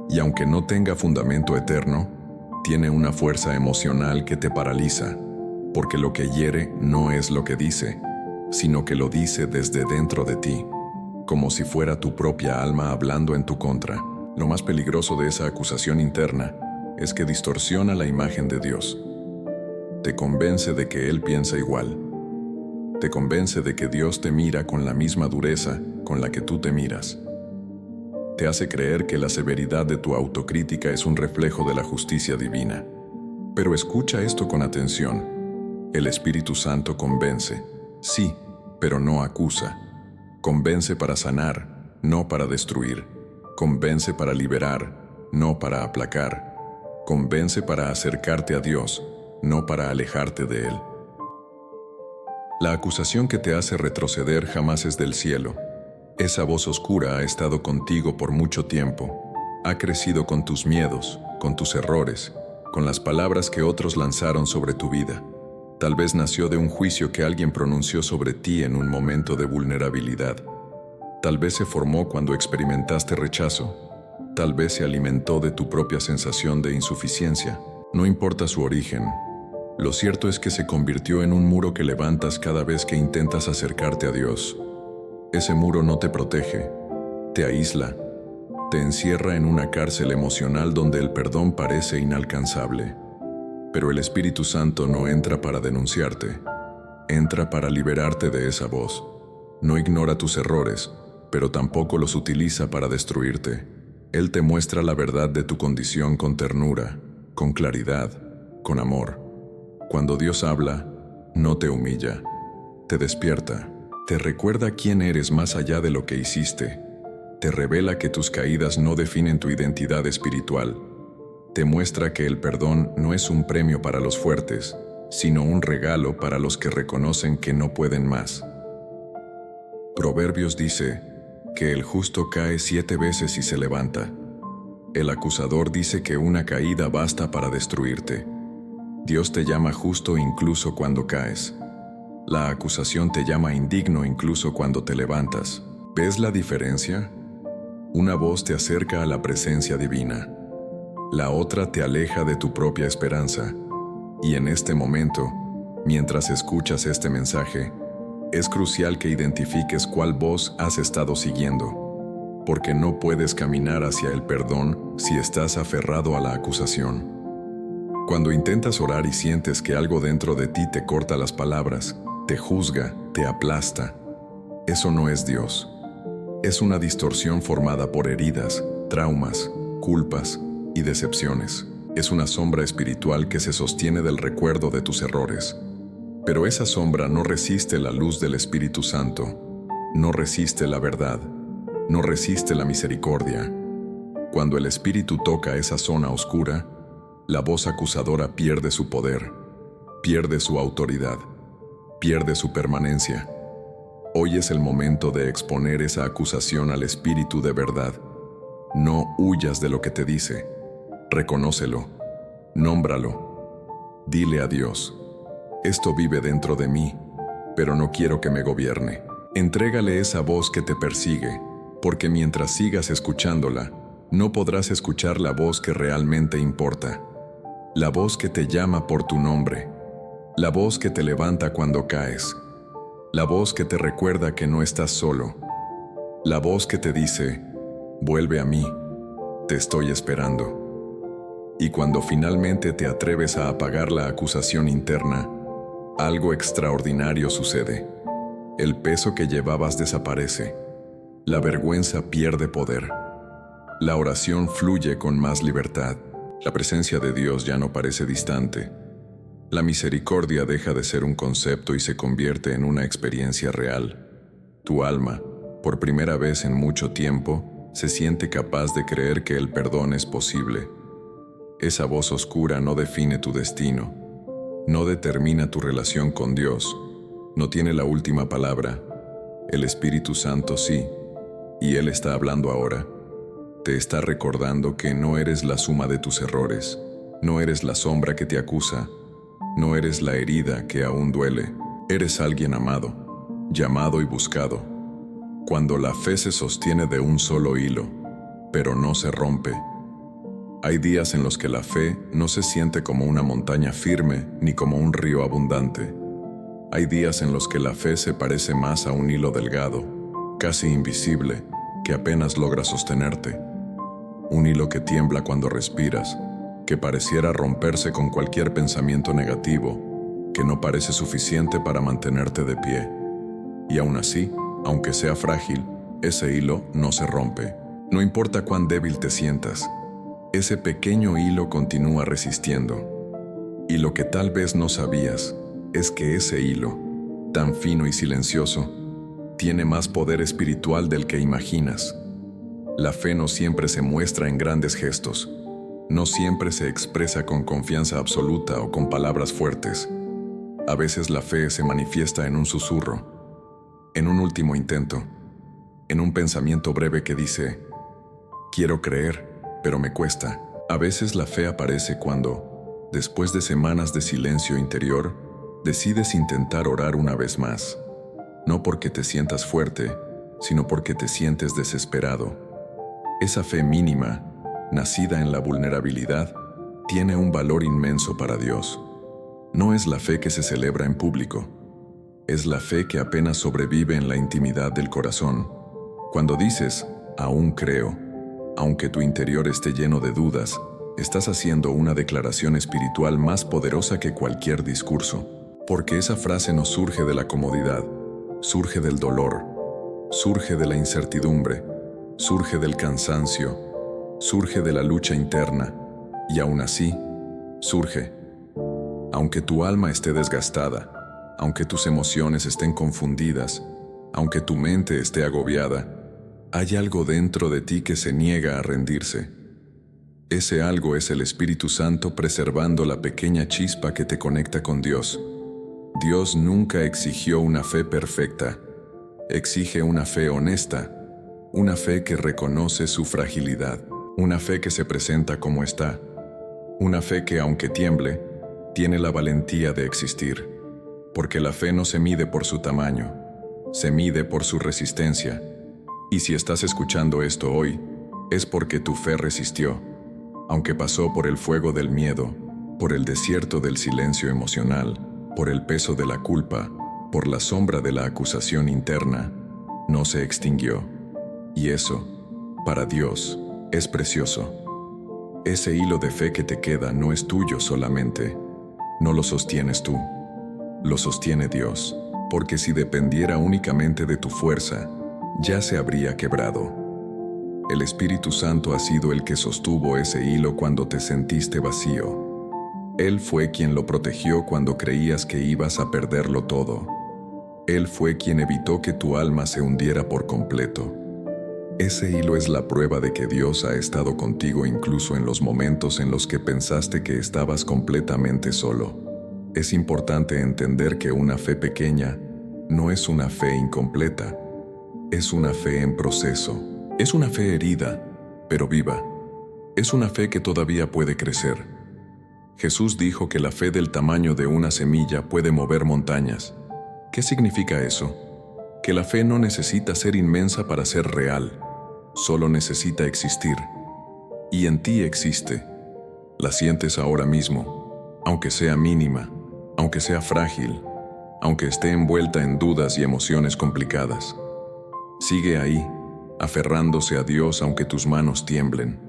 Y aunque no tenga fundamento eterno, tiene una fuerza emocional que te paraliza, porque lo que hiere no es lo que dice, sino que lo dice desde dentro de ti, como si fuera tu propia alma hablando en tu contra. Lo más peligroso de esa acusación interna es que distorsiona la imagen de Dios. Te convence de que Él piensa igual. Te convence de que Dios te mira con la misma dureza con la que tú te miras. Te hace creer que la severidad de tu autocrítica es un reflejo de la justicia divina. Pero escucha esto con atención. El Espíritu Santo convence, sí, pero no acusa. Convence para sanar, no para destruir. Convence para liberar, no para aplacar. Convence para acercarte a Dios, no para alejarte de Él. La acusación que te hace retroceder jamás es del cielo. Esa voz oscura ha estado contigo por mucho tiempo. Ha crecido con tus miedos, con tus errores, con las palabras que otros lanzaron sobre tu vida. Tal vez nació de un juicio que alguien pronunció sobre ti en un momento de vulnerabilidad. Tal vez se formó cuando experimentaste rechazo. Tal vez se alimentó de tu propia sensación de insuficiencia. No importa su origen. Lo cierto es que se convirtió en un muro que levantas cada vez que intentas acercarte a Dios. Ese muro no te protege, te aísla, te encierra en una cárcel emocional donde el perdón parece inalcanzable. Pero el Espíritu Santo no entra para denunciarte, entra para liberarte de esa voz. No ignora tus errores, pero tampoco los utiliza para destruirte. Él te muestra la verdad de tu condición con ternura, con claridad, con amor. Cuando Dios habla, no te humilla, te despierta, te recuerda quién eres más allá de lo que hiciste, te revela que tus caídas no definen tu identidad espiritual, te muestra que el perdón no es un premio para los fuertes, sino un regalo para los que reconocen que no pueden más. Proverbios dice que el justo cae 7 veces y se levanta. El acusador dice que una caída basta para destruirte. Dios te llama justo incluso cuando caes. La acusación te llama indigno incluso cuando te levantas. ¿Ves la diferencia? Una voz te acerca a la presencia divina. La otra te aleja de tu propia esperanza. Y en este momento, mientras escuchas este mensaje, es crucial que identifiques cuál voz has estado siguiendo, porque no puedes caminar hacia el perdón si estás aferrado a la acusación. Cuando intentas orar y sientes que algo dentro de ti te corta las palabras, te juzga, te aplasta, eso no es Dios. Es una distorsión formada por heridas, traumas, culpas y decepciones. Es una sombra espiritual que se sostiene del recuerdo de tus errores. Pero esa sombra no resiste la luz del Espíritu Santo, no resiste la verdad, no resiste la misericordia. Cuando el Espíritu toca esa zona oscura, la voz acusadora pierde su poder, pierde su autoridad, pierde su permanencia. Hoy es el momento de exponer esa acusación al Espíritu de verdad. No huyas de lo que te dice. Reconócelo, nómbralo. Dile a Dios: esto vive dentro de mí, pero no quiero que me gobierne. Entrégale esa voz que te persigue, porque mientras sigas escuchándola, no podrás escuchar la voz que realmente importa. La voz que te llama por tu nombre, la voz que te levanta cuando caes, la voz que te recuerda que no estás solo, la voz que te dice: vuelve a mí, te estoy esperando. Y cuando finalmente te atreves a apagar la acusación interna, algo extraordinario sucede. El peso que llevabas desaparece. La vergüenza pierde poder. La oración fluye con más libertad. La presencia de Dios ya no parece distante. La misericordia deja de ser un concepto y se convierte en una experiencia real. Tu alma, por primera vez en mucho tiempo, se siente capaz de creer que el perdón es posible. Esa voz oscura no define tu destino, no determina tu relación con Dios, no tiene la última palabra. El Espíritu Santo sí, y Él está hablando ahora. Te está recordando que no eres la suma de tus errores, no eres la sombra que te acusa, no eres la herida que aún duele. Eres alguien amado, llamado y buscado. Cuando la fe se sostiene de un solo hilo, pero no se rompe. Hay días en los que la fe no se siente como una montaña firme ni como un río abundante. Hay días en los que la fe se parece más a un hilo delgado, casi invisible, que apenas logra sostenerte. Un hilo que tiembla cuando respiras, que pareciera romperse con cualquier pensamiento negativo, que no parece suficiente para mantenerte de pie. Y aún así, aunque sea frágil, ese hilo no se rompe. No importa cuán débil te sientas, ese pequeño hilo continúa resistiendo. Y lo que tal vez no sabías es que ese hilo, tan fino y silencioso, tiene más poder espiritual del que imaginas. La fe no siempre se muestra en grandes gestos, no siempre se expresa con confianza absoluta o con palabras fuertes. A veces la fe se manifiesta en un susurro, en un último intento, en un pensamiento breve que dice: quiero creer, pero me cuesta. A veces la fe aparece cuando, después de semanas de silencio interior, decides intentar orar una vez más. No porque te sientas fuerte, sino porque te sientes desesperado. Esa fe mínima, nacida en la vulnerabilidad, tiene un valor inmenso para Dios. No es la fe que se celebra en público, es la fe que apenas sobrevive en la intimidad del corazón. Cuando dices, aún creo, aunque tu interior esté lleno de dudas, estás haciendo una declaración espiritual más poderosa que cualquier discurso. Porque esa frase no surge de la comodidad, surge del dolor, surge de la incertidumbre, surge del cansancio, surge de la lucha interna, y aún así, surge. Aunque tu alma esté desgastada, aunque tus emociones estén confundidas, aunque tu mente esté agobiada, hay algo dentro de ti que se niega a rendirse. Ese algo es el Espíritu Santo preservando la pequeña chispa que te conecta con Dios. Dios nunca exigió una fe perfecta, exige una fe honesta, una fe que reconoce su fragilidad, una fe que se presenta como está, una fe que, aunque tiemble, tiene la valentía de existir, porque la fe no se mide por su tamaño, se mide por su resistencia. Y si estás escuchando esto hoy, es porque tu fe resistió, aunque pasó por el fuego del miedo, por el desierto del silencio emocional, por el peso de la culpa, por la sombra de la acusación interna, no se extinguió. Y eso, para Dios, es precioso. Ese hilo de fe que te queda no es tuyo solamente, no lo sostienes tú, lo sostiene Dios, porque si dependiera únicamente de tu fuerza, ya se habría quebrado. El Espíritu Santo ha sido el que sostuvo ese hilo cuando te sentiste vacío. Él fue quien lo protegió cuando creías que ibas a perderlo todo. Él fue quien evitó que tu alma se hundiera por completo. Ese hilo es la prueba de que Dios ha estado contigo incluso en los momentos en los que pensaste que estabas completamente solo. Es importante entender que una fe pequeña no es una fe incompleta, es una fe en proceso. Es una fe herida, pero viva. Es una fe que todavía puede crecer. Jesús dijo que la fe del tamaño de una semilla puede mover montañas. ¿Qué significa eso? Que la fe no necesita ser inmensa para ser real, solo necesita existir. Y en ti existe. La sientes ahora mismo, aunque sea mínima, aunque sea frágil, aunque esté envuelta en dudas y emociones complicadas. Sigue ahí, aferrándose a Dios aunque tus manos tiemblen.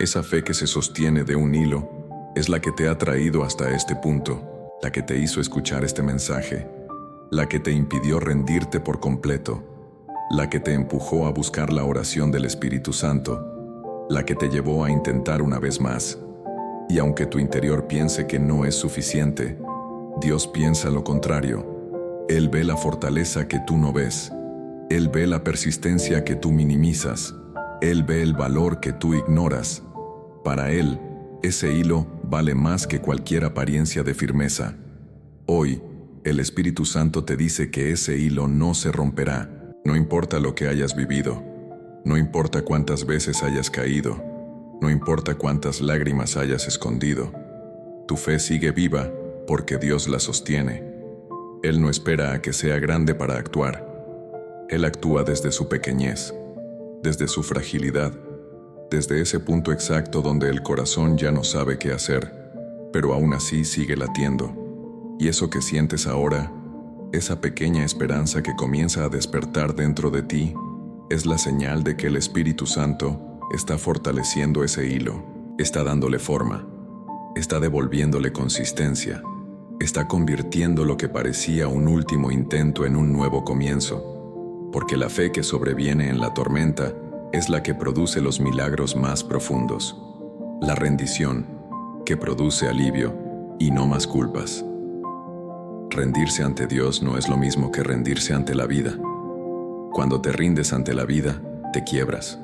Esa fe que se sostiene de un hilo es la que te ha traído hasta este punto, la que te hizo escuchar este mensaje, la que te impidió rendirte por completo, la que te empujó a buscar la oración del Espíritu Santo, la que te llevó a intentar una vez más. Y aunque tu interior piense que no es suficiente, Dios piensa lo contrario. Él ve la fortaleza que tú no ves. Él ve la persistencia que tú minimizas. Él ve el valor que tú ignoras. Para Él, ese hilo vale más que cualquier apariencia de firmeza. Hoy, el Espíritu Santo te dice que ese hilo no se romperá. No importa lo que hayas vivido. No importa cuántas veces hayas caído. No importa cuántas lágrimas hayas escondido. Tu fe sigue viva porque Dios la sostiene. Él no espera a que sea grande para actuar. Él actúa desde su pequeñez, desde su fragilidad, desde ese punto exacto donde el corazón ya no sabe qué hacer, pero aún así sigue latiendo. Y eso que sientes ahora, esa pequeña esperanza que comienza a despertar dentro de ti, es la señal de que el Espíritu Santo está fortaleciendo ese hilo, está dándole forma, está devolviéndole consistencia, está convirtiendo lo que parecía un último intento en un nuevo comienzo, porque la fe que sobreviene en la tormenta es la que produce los milagros más profundos. La rendición, que produce alivio y no más culpas. Rendirse ante Dios no es lo mismo que rendirse ante la vida. Cuando te rindes ante la vida, te quiebras.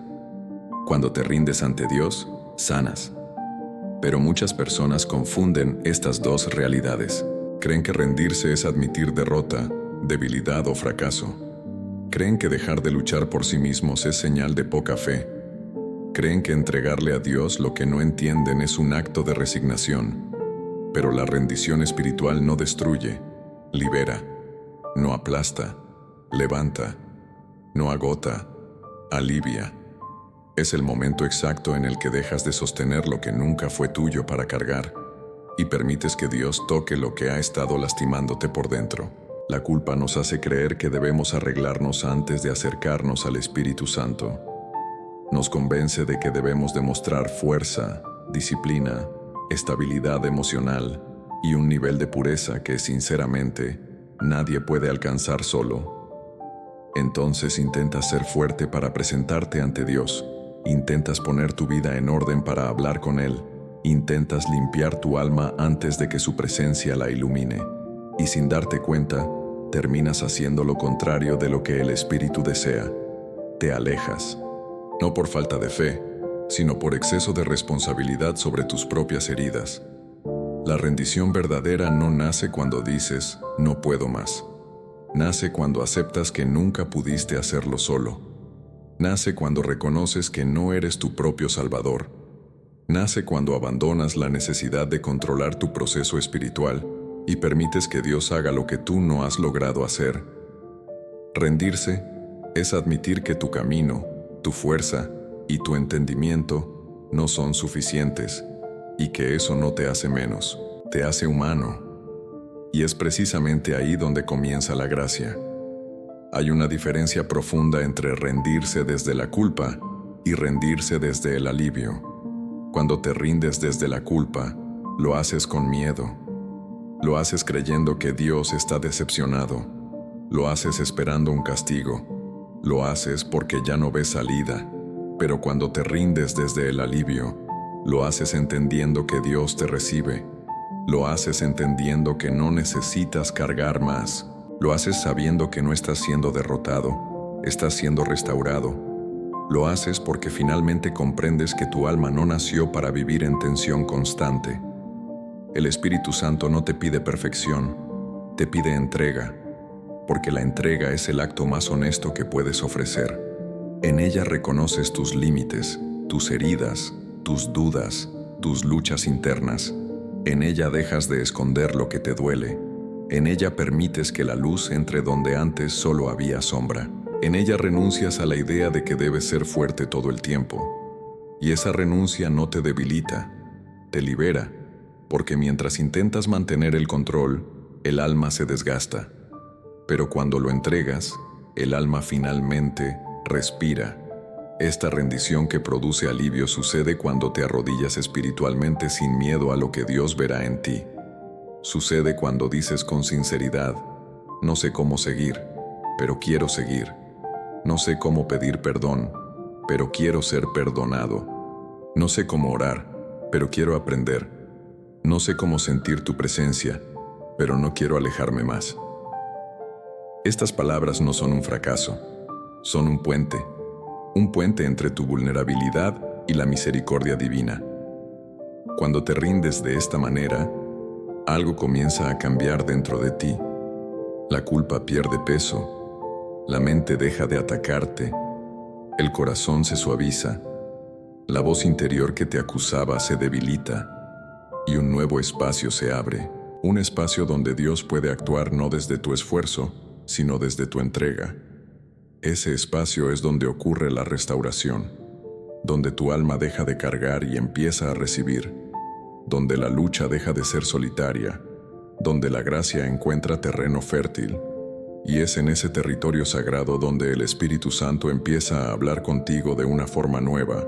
Cuando te rindes ante Dios, sanas. Pero muchas personas confunden estas dos realidades. Creen que rendirse es admitir derrota, debilidad o fracaso. Creen que dejar de luchar por sí mismos es señal de poca fe. Creen que entregarle a Dios lo que no entienden es un acto de resignación. Pero la rendición espiritual no destruye, libera, no aplasta, levanta, no agota, alivia. Es el momento exacto en el que dejas de sostener lo que nunca fue tuyo para cargar y permites que Dios toque lo que ha estado lastimándote por dentro. La culpa nos hace creer que debemos arreglarnos antes de acercarnos al Espíritu Santo. Nos convence de que debemos demostrar fuerza, disciplina, estabilidad emocional y un nivel de pureza que, sinceramente, nadie puede alcanzar solo. Entonces intentas ser fuerte para presentarte ante Dios. Intentas poner tu vida en orden para hablar con Él. Intentas limpiar tu alma antes de que su presencia la ilumine. Y sin darte cuenta, terminas haciendo lo contrario de lo que el Espíritu desea. Te alejas. No por falta de fe, sino por exceso de responsabilidad sobre tus propias heridas. La rendición verdadera no nace cuando dices, no puedo más. Nace cuando aceptas que nunca pudiste hacerlo solo. Nace cuando reconoces que no eres tu propio Salvador. Nace cuando abandonas la necesidad de controlar tu proceso espiritual y permites que Dios haga lo que tú no has logrado hacer. Rendirse es admitir que tu camino, tu fuerza y tu entendimiento no son suficientes y que eso no te hace menos, te hace humano. Y es precisamente ahí donde comienza la gracia. Hay una diferencia profunda entre rendirse desde la culpa y rendirse desde el alivio. Cuando te rindes desde la culpa, lo haces con miedo. Lo haces creyendo que Dios está decepcionado. Lo haces esperando un castigo. Lo haces porque ya no ves salida. Pero cuando te rindes desde el alivio, lo haces entendiendo que Dios te recibe. Lo haces entendiendo que no necesitas cargar más. Lo haces sabiendo que no estás siendo derrotado, estás siendo restaurado. Lo haces porque finalmente comprendes que tu alma no nació para vivir en tensión constante. El Espíritu Santo no te pide perfección, te pide entrega, porque la entrega es el acto más honesto que puedes ofrecer. En ella reconoces tus límites, tus heridas, tus dudas, tus luchas internas. En ella dejas de esconder lo que te duele. En ella permites que la luz entre donde antes solo había sombra. En ella renuncias a la idea de que debes ser fuerte todo el tiempo. Y esa renuncia no te debilita, te libera, porque mientras intentas mantener el control, el alma se desgasta. Pero cuando lo entregas, el alma finalmente respira. Esta rendición que produce alivio sucede cuando te arrodillas espiritualmente sin miedo a lo que Dios verá en ti. Sucede cuando dices con sinceridad: no sé cómo seguir, pero quiero seguir. No sé cómo pedir perdón, pero quiero ser perdonado. No sé cómo orar, pero quiero aprender. No sé cómo sentir tu presencia, pero no quiero alejarme más. Estas palabras no son un fracaso, son un puente entre tu vulnerabilidad y la misericordia divina. Cuando te rindes de esta manera, algo comienza a cambiar dentro de ti. La culpa pierde peso, la mente deja de atacarte, el corazón se suaviza, la voz interior que te acusaba se debilita y un nuevo espacio se abre, un espacio donde Dios puede actuar no desde tu esfuerzo, sino desde tu entrega. Ese espacio es donde ocurre la restauración, donde tu alma deja de cargar y empieza a recibir, donde la lucha deja de ser solitaria, donde la gracia encuentra terreno fértil. Y es en ese territorio sagrado donde el Espíritu Santo empieza a hablar contigo de una forma nueva,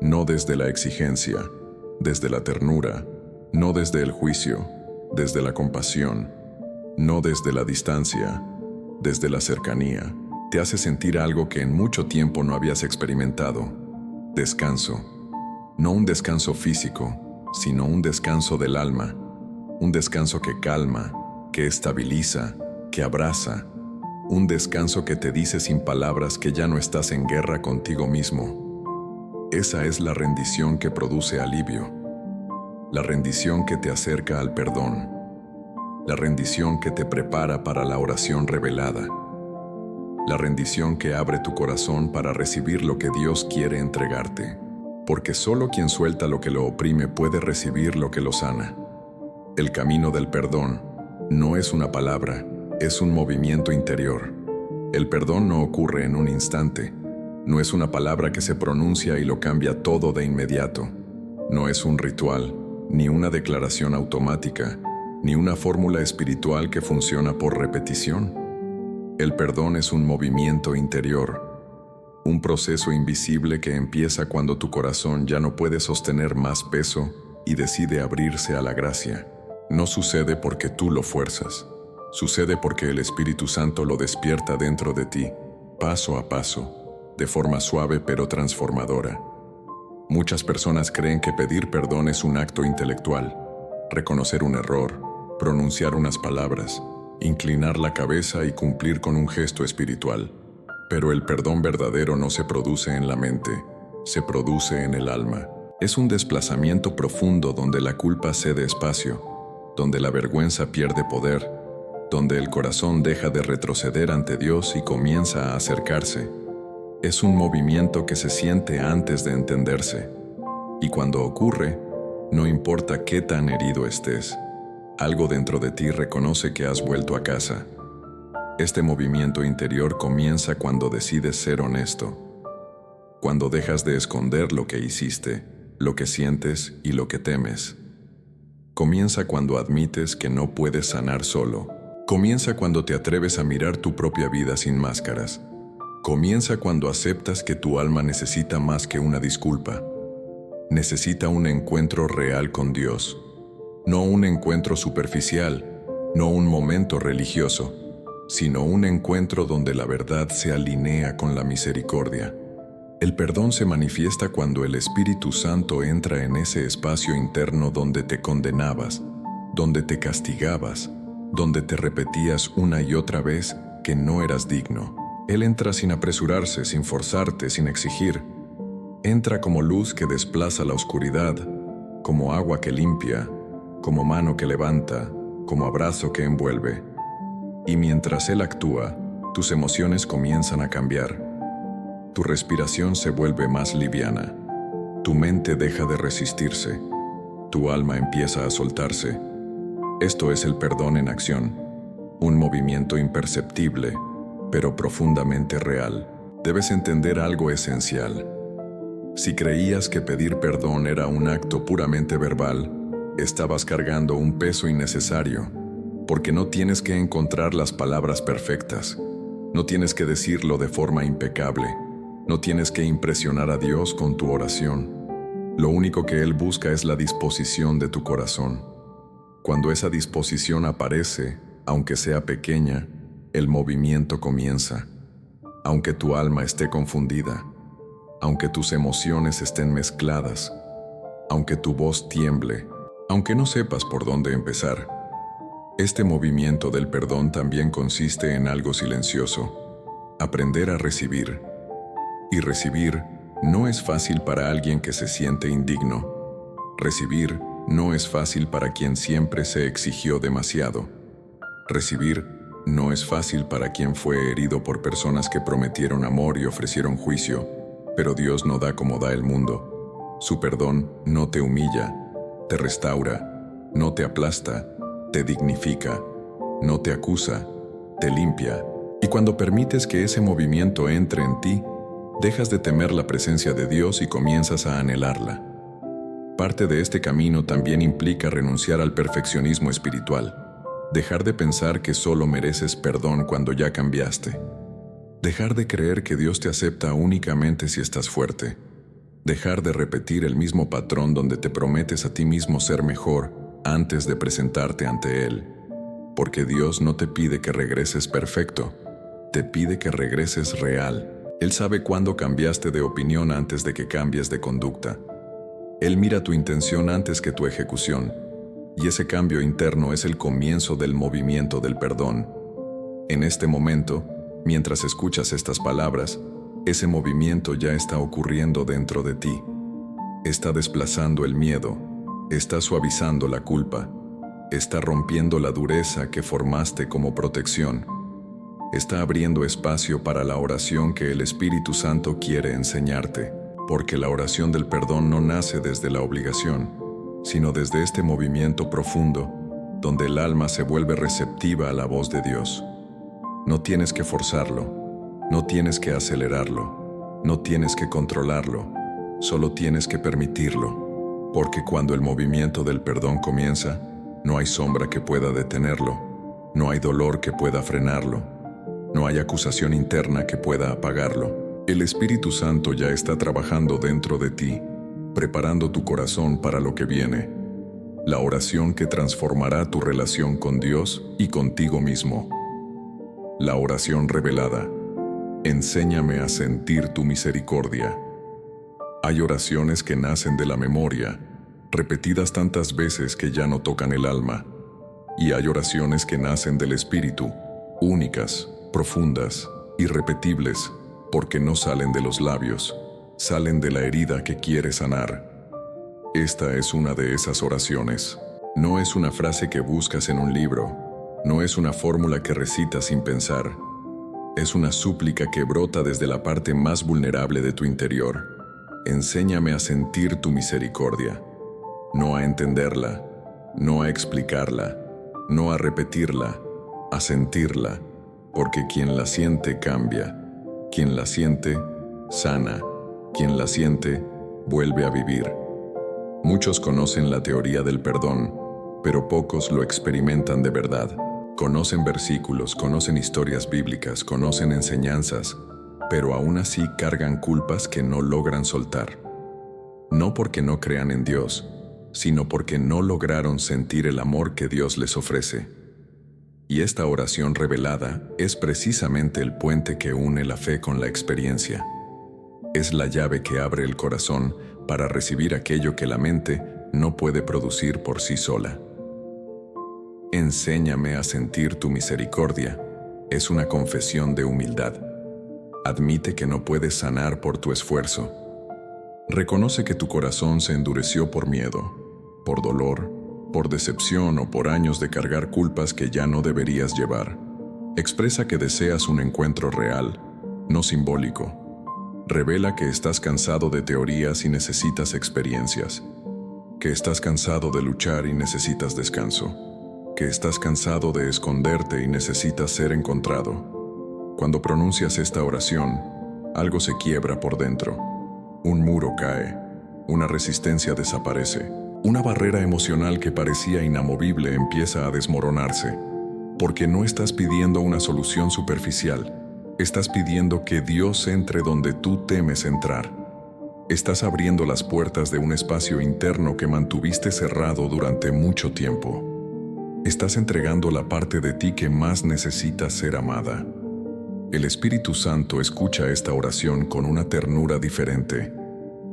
no desde la exigencia, desde la ternura, no desde el juicio, desde la compasión, no desde la distancia, desde la cercanía. Te hace sentir algo que en mucho tiempo no habías experimentado: descanso. No un descanso físico, sino un descanso del alma, un descanso que calma, que estabiliza, que abraza, un descanso que te dice sin palabras que ya no estás en guerra contigo mismo. Esa es la rendición que produce alivio, la rendición que te acerca al perdón, la rendición que te prepara para la oración revelada, la rendición que abre tu corazón para recibir lo que Dios quiere entregarte, porque solo quien suelta lo que lo oprime puede recibir lo que lo sana. El camino del perdón no es una palabra, es un movimiento interior. El perdón no ocurre en un instante, no es una palabra que se pronuncia y lo cambia todo de inmediato. No es un ritual, ni una declaración automática, ni una fórmula espiritual que funciona por repetición. El perdón es un movimiento interior, un proceso invisible que empieza cuando tu corazón ya no puede sostener más peso y decide abrirse a la gracia. No sucede porque tú lo fuerzas, sucede porque el Espíritu Santo lo despierta dentro de ti, paso a paso, de forma suave pero transformadora. Muchas personas creen que pedir perdón es un acto intelectual, reconocer un error, pronunciar unas palabras, inclinar la cabeza y cumplir con un gesto espiritual. Pero el perdón verdadero no se produce en la mente, se produce en el alma. Es un desplazamiento profundo donde la culpa cede espacio, donde la vergüenza pierde poder, donde el corazón deja de retroceder ante Dios y comienza a acercarse. Es un movimiento que se siente antes de entenderse. Y cuando ocurre, no importa qué tan herido estés, algo dentro de ti reconoce que has vuelto a casa. Este movimiento interior comienza cuando decides ser honesto, cuando dejas de esconder lo que hiciste, lo que sientes y lo que temes. Comienza cuando admites que no puedes sanar solo. Comienza cuando te atreves a mirar tu propia vida sin máscaras. Comienza cuando aceptas que tu alma necesita más que una disculpa. Necesita un encuentro real con Dios. No un encuentro superficial, no un momento religioso, sino un encuentro donde la verdad se alinea con la misericordia. El perdón se manifiesta cuando el Espíritu Santo entra en ese espacio interno donde te condenabas, donde te castigabas, donde te repetías una y otra vez que no eras digno. Él entra sin apresurarse, sin forzarte, sin exigir. Entra como luz que desplaza la oscuridad, como agua que limpia, como mano que levanta, como abrazo que envuelve. Y mientras Él actúa, tus emociones comienzan a cambiar. Tu respiración se vuelve más liviana. Tu mente deja de resistirse. Tu alma empieza a soltarse. Esto es el perdón en acción. Un movimiento imperceptible, pero profundamente real. Debes entender algo esencial. Si creías que pedir perdón era un acto puramente verbal, estabas cargando un peso innecesario, porque no tienes que encontrar las palabras perfectas, no tienes que decirlo de forma impecable, No tienes que impresionar a Dios con tu oración. Lo único que Él busca es la disposición de tu corazón. Cuando esa disposición aparece, aunque sea pequeña, el movimiento comienza. Aunque tu alma esté confundida, aunque tus emociones estén mezcladas, aunque tu voz tiemble, aunque no sepas por dónde empezar. Este movimiento del perdón también consiste en algo silencioso: aprender a recibir. Y recibir no es fácil para alguien que se siente indigno. Recibir no es fácil para quien siempre se exigió demasiado. Recibir no es fácil para quien fue herido por personas que prometieron amor y ofrecieron juicio, pero Dios no da como da el mundo. Su perdón no te humilla, te restaura, no te aplasta, te dignifica, no te acusa, te limpia. Y cuando permites que ese movimiento entre en ti, dejas de temer la presencia de Dios y comienzas a anhelarla. Parte de este camino también implica renunciar al perfeccionismo espiritual. Dejar de pensar que solo mereces perdón cuando ya cambiaste. Dejar de creer que Dios te acepta únicamente si estás fuerte. Dejar de repetir el mismo patrón donde te prometes a ti mismo ser mejor antes de presentarte ante Él. Porque Dios no te pide que regreses perfecto, te pide que regreses real. Él sabe cuándo cambiaste de opinión antes de que cambies de conducta. Él mira tu intención antes que tu ejecución. Y ese cambio interno es el comienzo del movimiento del perdón. En este momento, mientras escuchas estas palabras, ese movimiento ya está ocurriendo dentro de ti. Está desplazando el miedo, está suavizando la culpa, está rompiendo la dureza que formaste como protección. Está abriendo espacio para la oración que el Espíritu Santo quiere enseñarte, porque la oración del perdón no nace desde la obligación, sino desde este movimiento profundo, donde el alma se vuelve receptiva a la voz de Dios. No tienes que forzarlo, no tienes que acelerarlo, no tienes que controlarlo, solo tienes que permitirlo, porque cuando el movimiento del perdón comienza, no hay sombra que pueda detenerlo, no hay dolor que pueda frenarlo, no hay acusación interna que pueda apagarlo. El Espíritu Santo ya está trabajando dentro de ti, preparando tu corazón para lo que viene, la oración que transformará tu relación con Dios y contigo mismo. La oración revelada. Enséñame a sentir tu misericordia. Hay oraciones que nacen de la memoria, repetidas tantas veces que ya no tocan el alma, y hay oraciones que nacen del Espíritu, únicas, profundas, irrepetibles, porque no salen de los labios, salen de la herida que quiere sanar. Esta es una de esas oraciones. No es una frase que buscas en un libro, no es una fórmula que recitas sin pensar. Es una súplica que brota desde la parte más vulnerable de tu interior. Enséñame a sentir tu misericordia, no a entenderla, no a explicarla, no a repetirla, a sentirla, porque quien la siente cambia, quien la siente sana, quien la siente vuelve a vivir. Muchos conocen la teoría del perdón, pero pocos lo experimentan de verdad. Conocen versículos, conocen historias bíblicas, conocen enseñanzas, pero aún así cargan culpas que no logran soltar. No porque no crean en Dios, sino porque no lograron sentir el amor que Dios les ofrece. Y esta oración revelada es precisamente el puente que une la fe con la experiencia. Es la llave que abre el corazón para recibir aquello que la mente no puede producir por sí sola. Enséñame a sentir tu misericordia. Es una confesión de humildad. Admite que no puedes sanar por tu esfuerzo. Reconoce que tu corazón se endureció por miedo, por dolor, por decepción o por años de cargar culpas que ya no deberías llevar. Expresa que deseas un encuentro real, no simbólico. Revela que estás cansado de teorías y necesitas experiencias. Que estás cansado de luchar y necesitas descanso. Que estás cansado de esconderte y necesitas ser encontrado. Cuando pronuncias esta oración, algo se quiebra por dentro. Un muro cae, una resistencia desaparece. Una barrera emocional que parecía inamovible empieza a desmoronarse, porque no estás pidiendo una solución superficial, Estás pidiendo que Dios entre donde tú temes entrar. Estás abriendo las puertas de un espacio interno que mantuviste cerrado durante mucho tiempo. Estás entregando la parte de ti que más necesita ser amada. El Espíritu Santo escucha esta oración con una ternura diferente.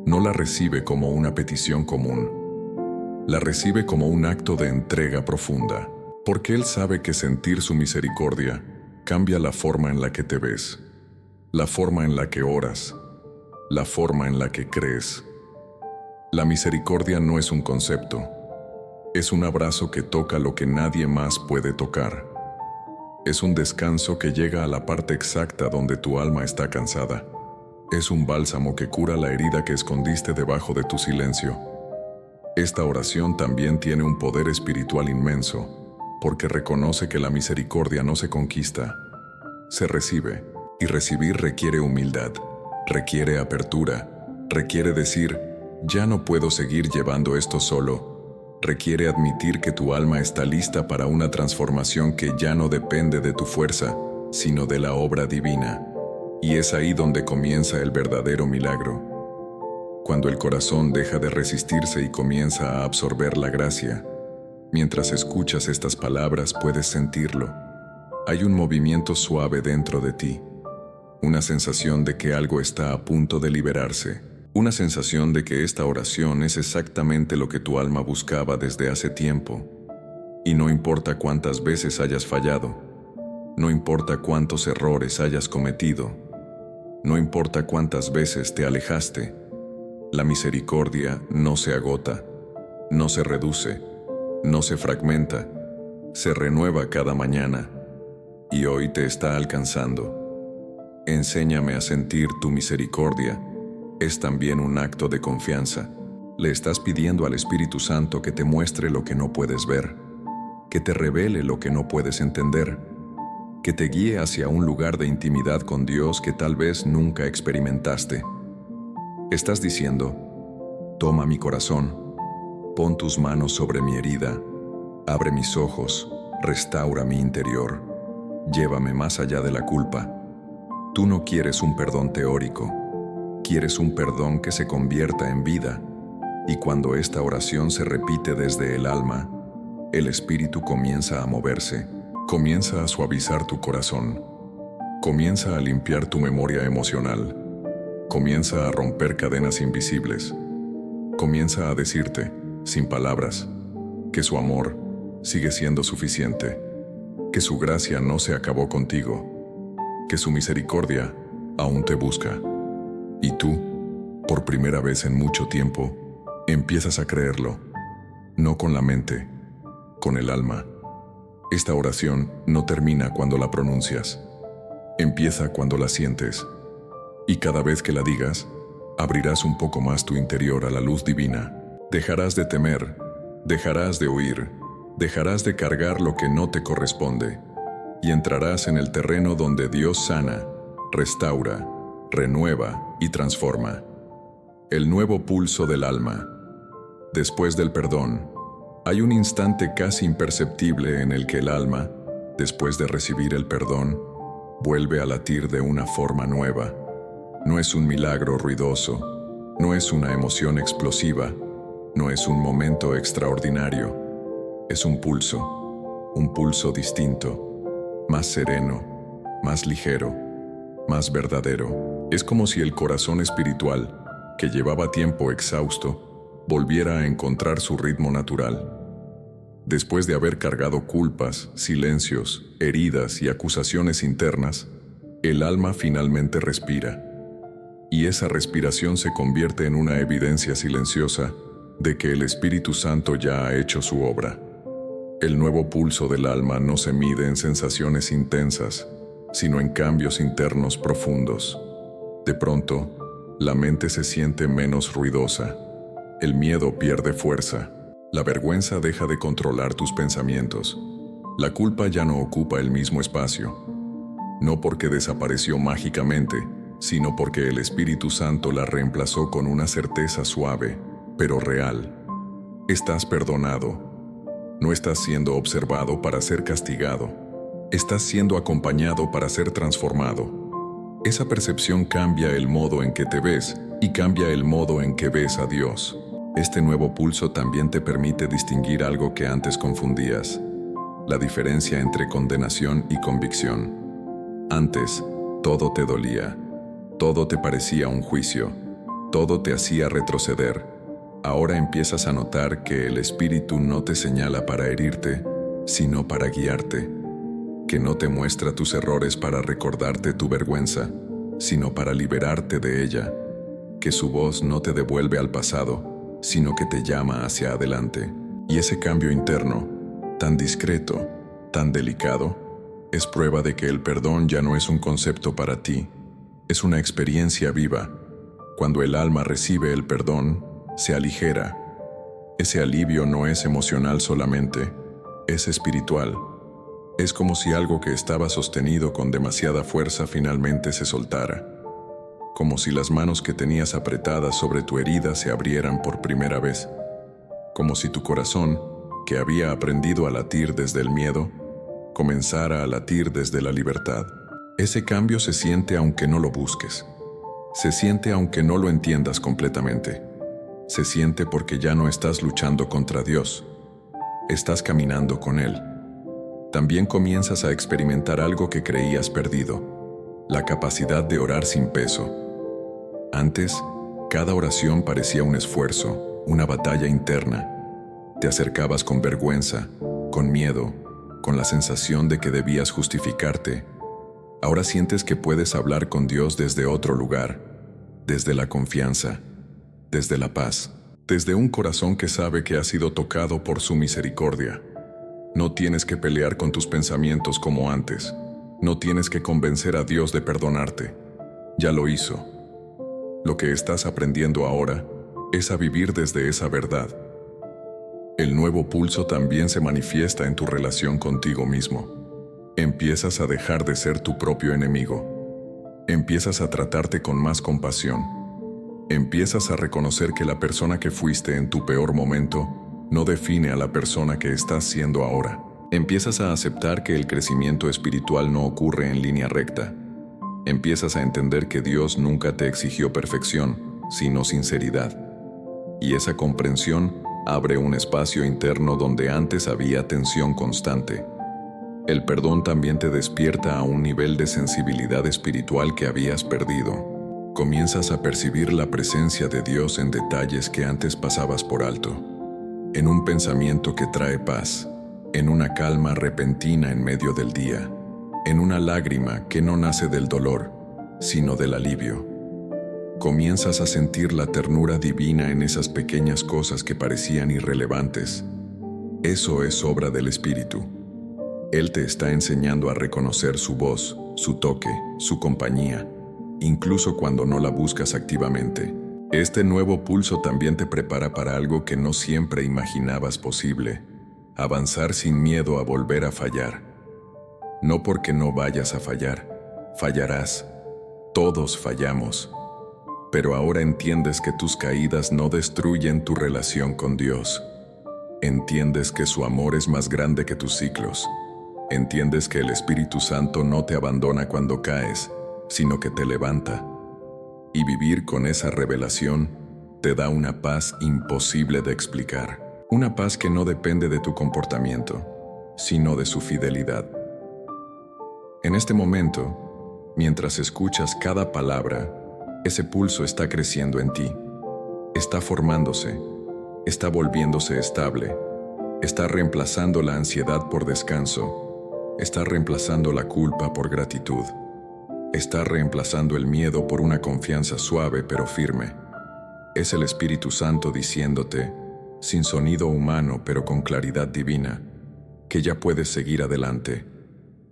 No la recibe como una petición común. La recibe como un acto de entrega profunda, porque Él sabe que sentir su misericordia cambia la forma en la que te ves, la forma en la que oras, la forma en la que crees. La misericordia no es un concepto. Es un abrazo que toca lo que nadie más puede tocar. Es un descanso que llega a la parte exacta donde tu alma está cansada. Es un bálsamo que cura la herida que escondiste debajo de tu silencio. Esta oración también tiene un poder espiritual inmenso, porque reconoce que la misericordia no se conquista, se recibe. Y recibir requiere humildad, requiere apertura, requiere decir, ya no puedo seguir llevando esto solo. Requiere admitir que tu alma está lista para una transformación que ya no depende de tu fuerza, sino de la obra divina. Y es ahí donde comienza el verdadero milagro. Cuando el corazón deja de resistirse y comienza a absorber la gracia. Mientras escuchas estas palabras puedes sentirlo. Hay un movimiento suave dentro de ti. Una sensación de que algo está a punto de liberarse. Una sensación de que esta oración es exactamente lo que tu alma buscaba desde hace tiempo. Y no importa cuántas veces hayas fallado, no importa cuántos errores hayas cometido, no importa cuántas veces te alejaste, la misericordia no se agota, no se reduce, no se fragmenta, se renueva cada mañana y hoy te está alcanzando. Enséñame a sentir tu misericordia. Es también un acto de confianza. Le estás pidiendo al Espíritu Santo que te muestre lo que no puedes ver, que te revele lo que no puedes entender, que te guíe hacia un lugar de intimidad con Dios que tal vez nunca experimentaste. Estás diciendo, toma mi corazón, pon tus manos sobre mi herida, abre mis ojos, restaura mi interior, llévame más allá de la culpa. Tú no quieres un perdón teórico. Quieres un perdón que se convierta en vida, y cuando esta oración se repite desde el alma, el espíritu comienza a moverse, comienza a suavizar tu corazón, comienza a limpiar tu memoria emocional, comienza a romper cadenas invisibles, comienza a decirte, sin palabras, que su amor sigue siendo suficiente, que su gracia no se acabó contigo, que su misericordia aún te busca. Y tú, por primera vez en mucho tiempo, empiezas a creerlo, no con la mente, con el alma. Esta oración no termina cuando la pronuncias, empieza cuando la sientes, y cada vez que la digas, abrirás un poco más tu interior a la luz divina. Dejarás de temer, dejarás de huir, dejarás de cargar lo que no te corresponde, y entrarás en el terreno donde Dios sana, restaura, renueva y transforma. El nuevo pulso del alma. Después del perdón, hay un instante casi imperceptible en el que el alma, después de recibir el perdón, vuelve a latir de una forma nueva. No es un milagro ruidoso, no es una emoción explosiva, no es un momento extraordinario. Es un pulso distinto, más sereno, más ligero, más verdadero. Es como si el corazón espiritual, que llevaba tiempo exhausto, volviera a encontrar su ritmo natural. Después de haber cargado culpas, silencios, heridas y acusaciones internas, el alma finalmente respira. Y esa respiración se convierte en una evidencia silenciosa de que el Espíritu Santo ya ha hecho su obra. El nuevo pulso del alma no se mide en sensaciones intensas, sino en cambios internos profundos. De pronto, la mente se siente menos ruidosa, el miedo pierde fuerza, la vergüenza deja de controlar tus pensamientos, la culpa ya no ocupa el mismo espacio, no porque desapareció mágicamente, sino porque el Espíritu Santo la reemplazó con una certeza suave, pero real. Estás perdonado. No estás siendo observado para ser castigado. Estás siendo acompañado para ser transformado. Esa percepción cambia el modo en que te ves y cambia el modo en que ves a Dios. Este nuevo pulso también te permite distinguir algo que antes confundías: la diferencia entre condenación y convicción. Antes, todo te dolía, todo te parecía un juicio, todo te hacía retroceder. Ahora empiezas a notar que el Espíritu no te señala para herirte, sino para guiarte, que no te muestra tus errores para recordarte tu vergüenza, sino para liberarte de ella, que su voz no te devuelve al pasado, sino que te llama hacia adelante. Y ese cambio interno, tan discreto, tan delicado, es prueba de que el perdón ya no es un concepto para ti, es una experiencia viva. Cuando el alma recibe el perdón, se aligera. Ese alivio no es emocional solamente, es espiritual. Es como si algo que estaba sostenido con demasiada fuerza finalmente se soltara. Como si las manos que tenías apretadas sobre tu herida se abrieran por primera vez. Como si tu corazón, que había aprendido a latir desde el miedo, comenzara a latir desde la libertad. Ese cambio se siente aunque no lo busques. Se siente aunque no lo entiendas completamente. Se siente porque ya no estás luchando contra Dios. Estás caminando con Él. También comienzas a experimentar algo que creías perdido: la capacidad de orar sin peso. Antes, cada oración parecía un esfuerzo, una batalla interna. Te acercabas con vergüenza, con miedo, con la sensación de que debías justificarte. Ahora sientes que puedes hablar con Dios desde otro lugar, desde la confianza, desde la paz, desde un corazón que sabe que ha sido tocado por su misericordia. No tienes que pelear con tus pensamientos como antes. No tienes que convencer a Dios de perdonarte. Ya lo hizo. Lo que estás aprendiendo ahora es a vivir desde esa verdad. El nuevo pulso también se manifiesta en tu relación contigo mismo. Empiezas a dejar de ser tu propio enemigo. Empiezas a tratarte con más compasión. Empiezas a reconocer que la persona que fuiste en tu peor momento no define a la persona que estás siendo ahora. Empiezas a aceptar que el crecimiento espiritual no ocurre en línea recta. Empiezas a entender que Dios nunca te exigió perfección, sino sinceridad. Y esa comprensión abre un espacio interno donde antes había tensión constante. El perdón también te despierta a un nivel de sensibilidad espiritual que habías perdido. Comienzas a percibir la presencia de Dios en detalles que antes pasabas por alto. En un pensamiento que trae paz, en una calma repentina en medio del día, en una lágrima que no nace del dolor, sino del alivio. Comienzas a sentir la ternura divina en esas pequeñas cosas que parecían irrelevantes. Eso es obra del Espíritu. Él te está enseñando a reconocer su voz, su toque, su compañía, incluso cuando no la buscas activamente. Este nuevo pulso también te prepara para algo que no siempre imaginabas posible: avanzar sin miedo a volver a fallar. No porque no vayas a fallar, fallarás. Todos fallamos. Pero ahora entiendes que tus caídas no destruyen tu relación con Dios. Entiendes que su amor es más grande que tus ciclos. Entiendes que el Espíritu Santo no te abandona cuando caes, sino que te levanta. Y vivir con esa revelación te da una paz imposible de explicar. Una paz que no depende de tu comportamiento, sino de su fidelidad. En este momento, mientras escuchas cada palabra, ese pulso está creciendo en ti. Está formándose, está volviéndose estable, está reemplazando la ansiedad por descanso, está reemplazando la culpa por gratitud. Está reemplazando el miedo por una confianza suave pero firme. Es el Espíritu Santo diciéndote, sin sonido humano pero con claridad divina, que ya puedes seguir adelante,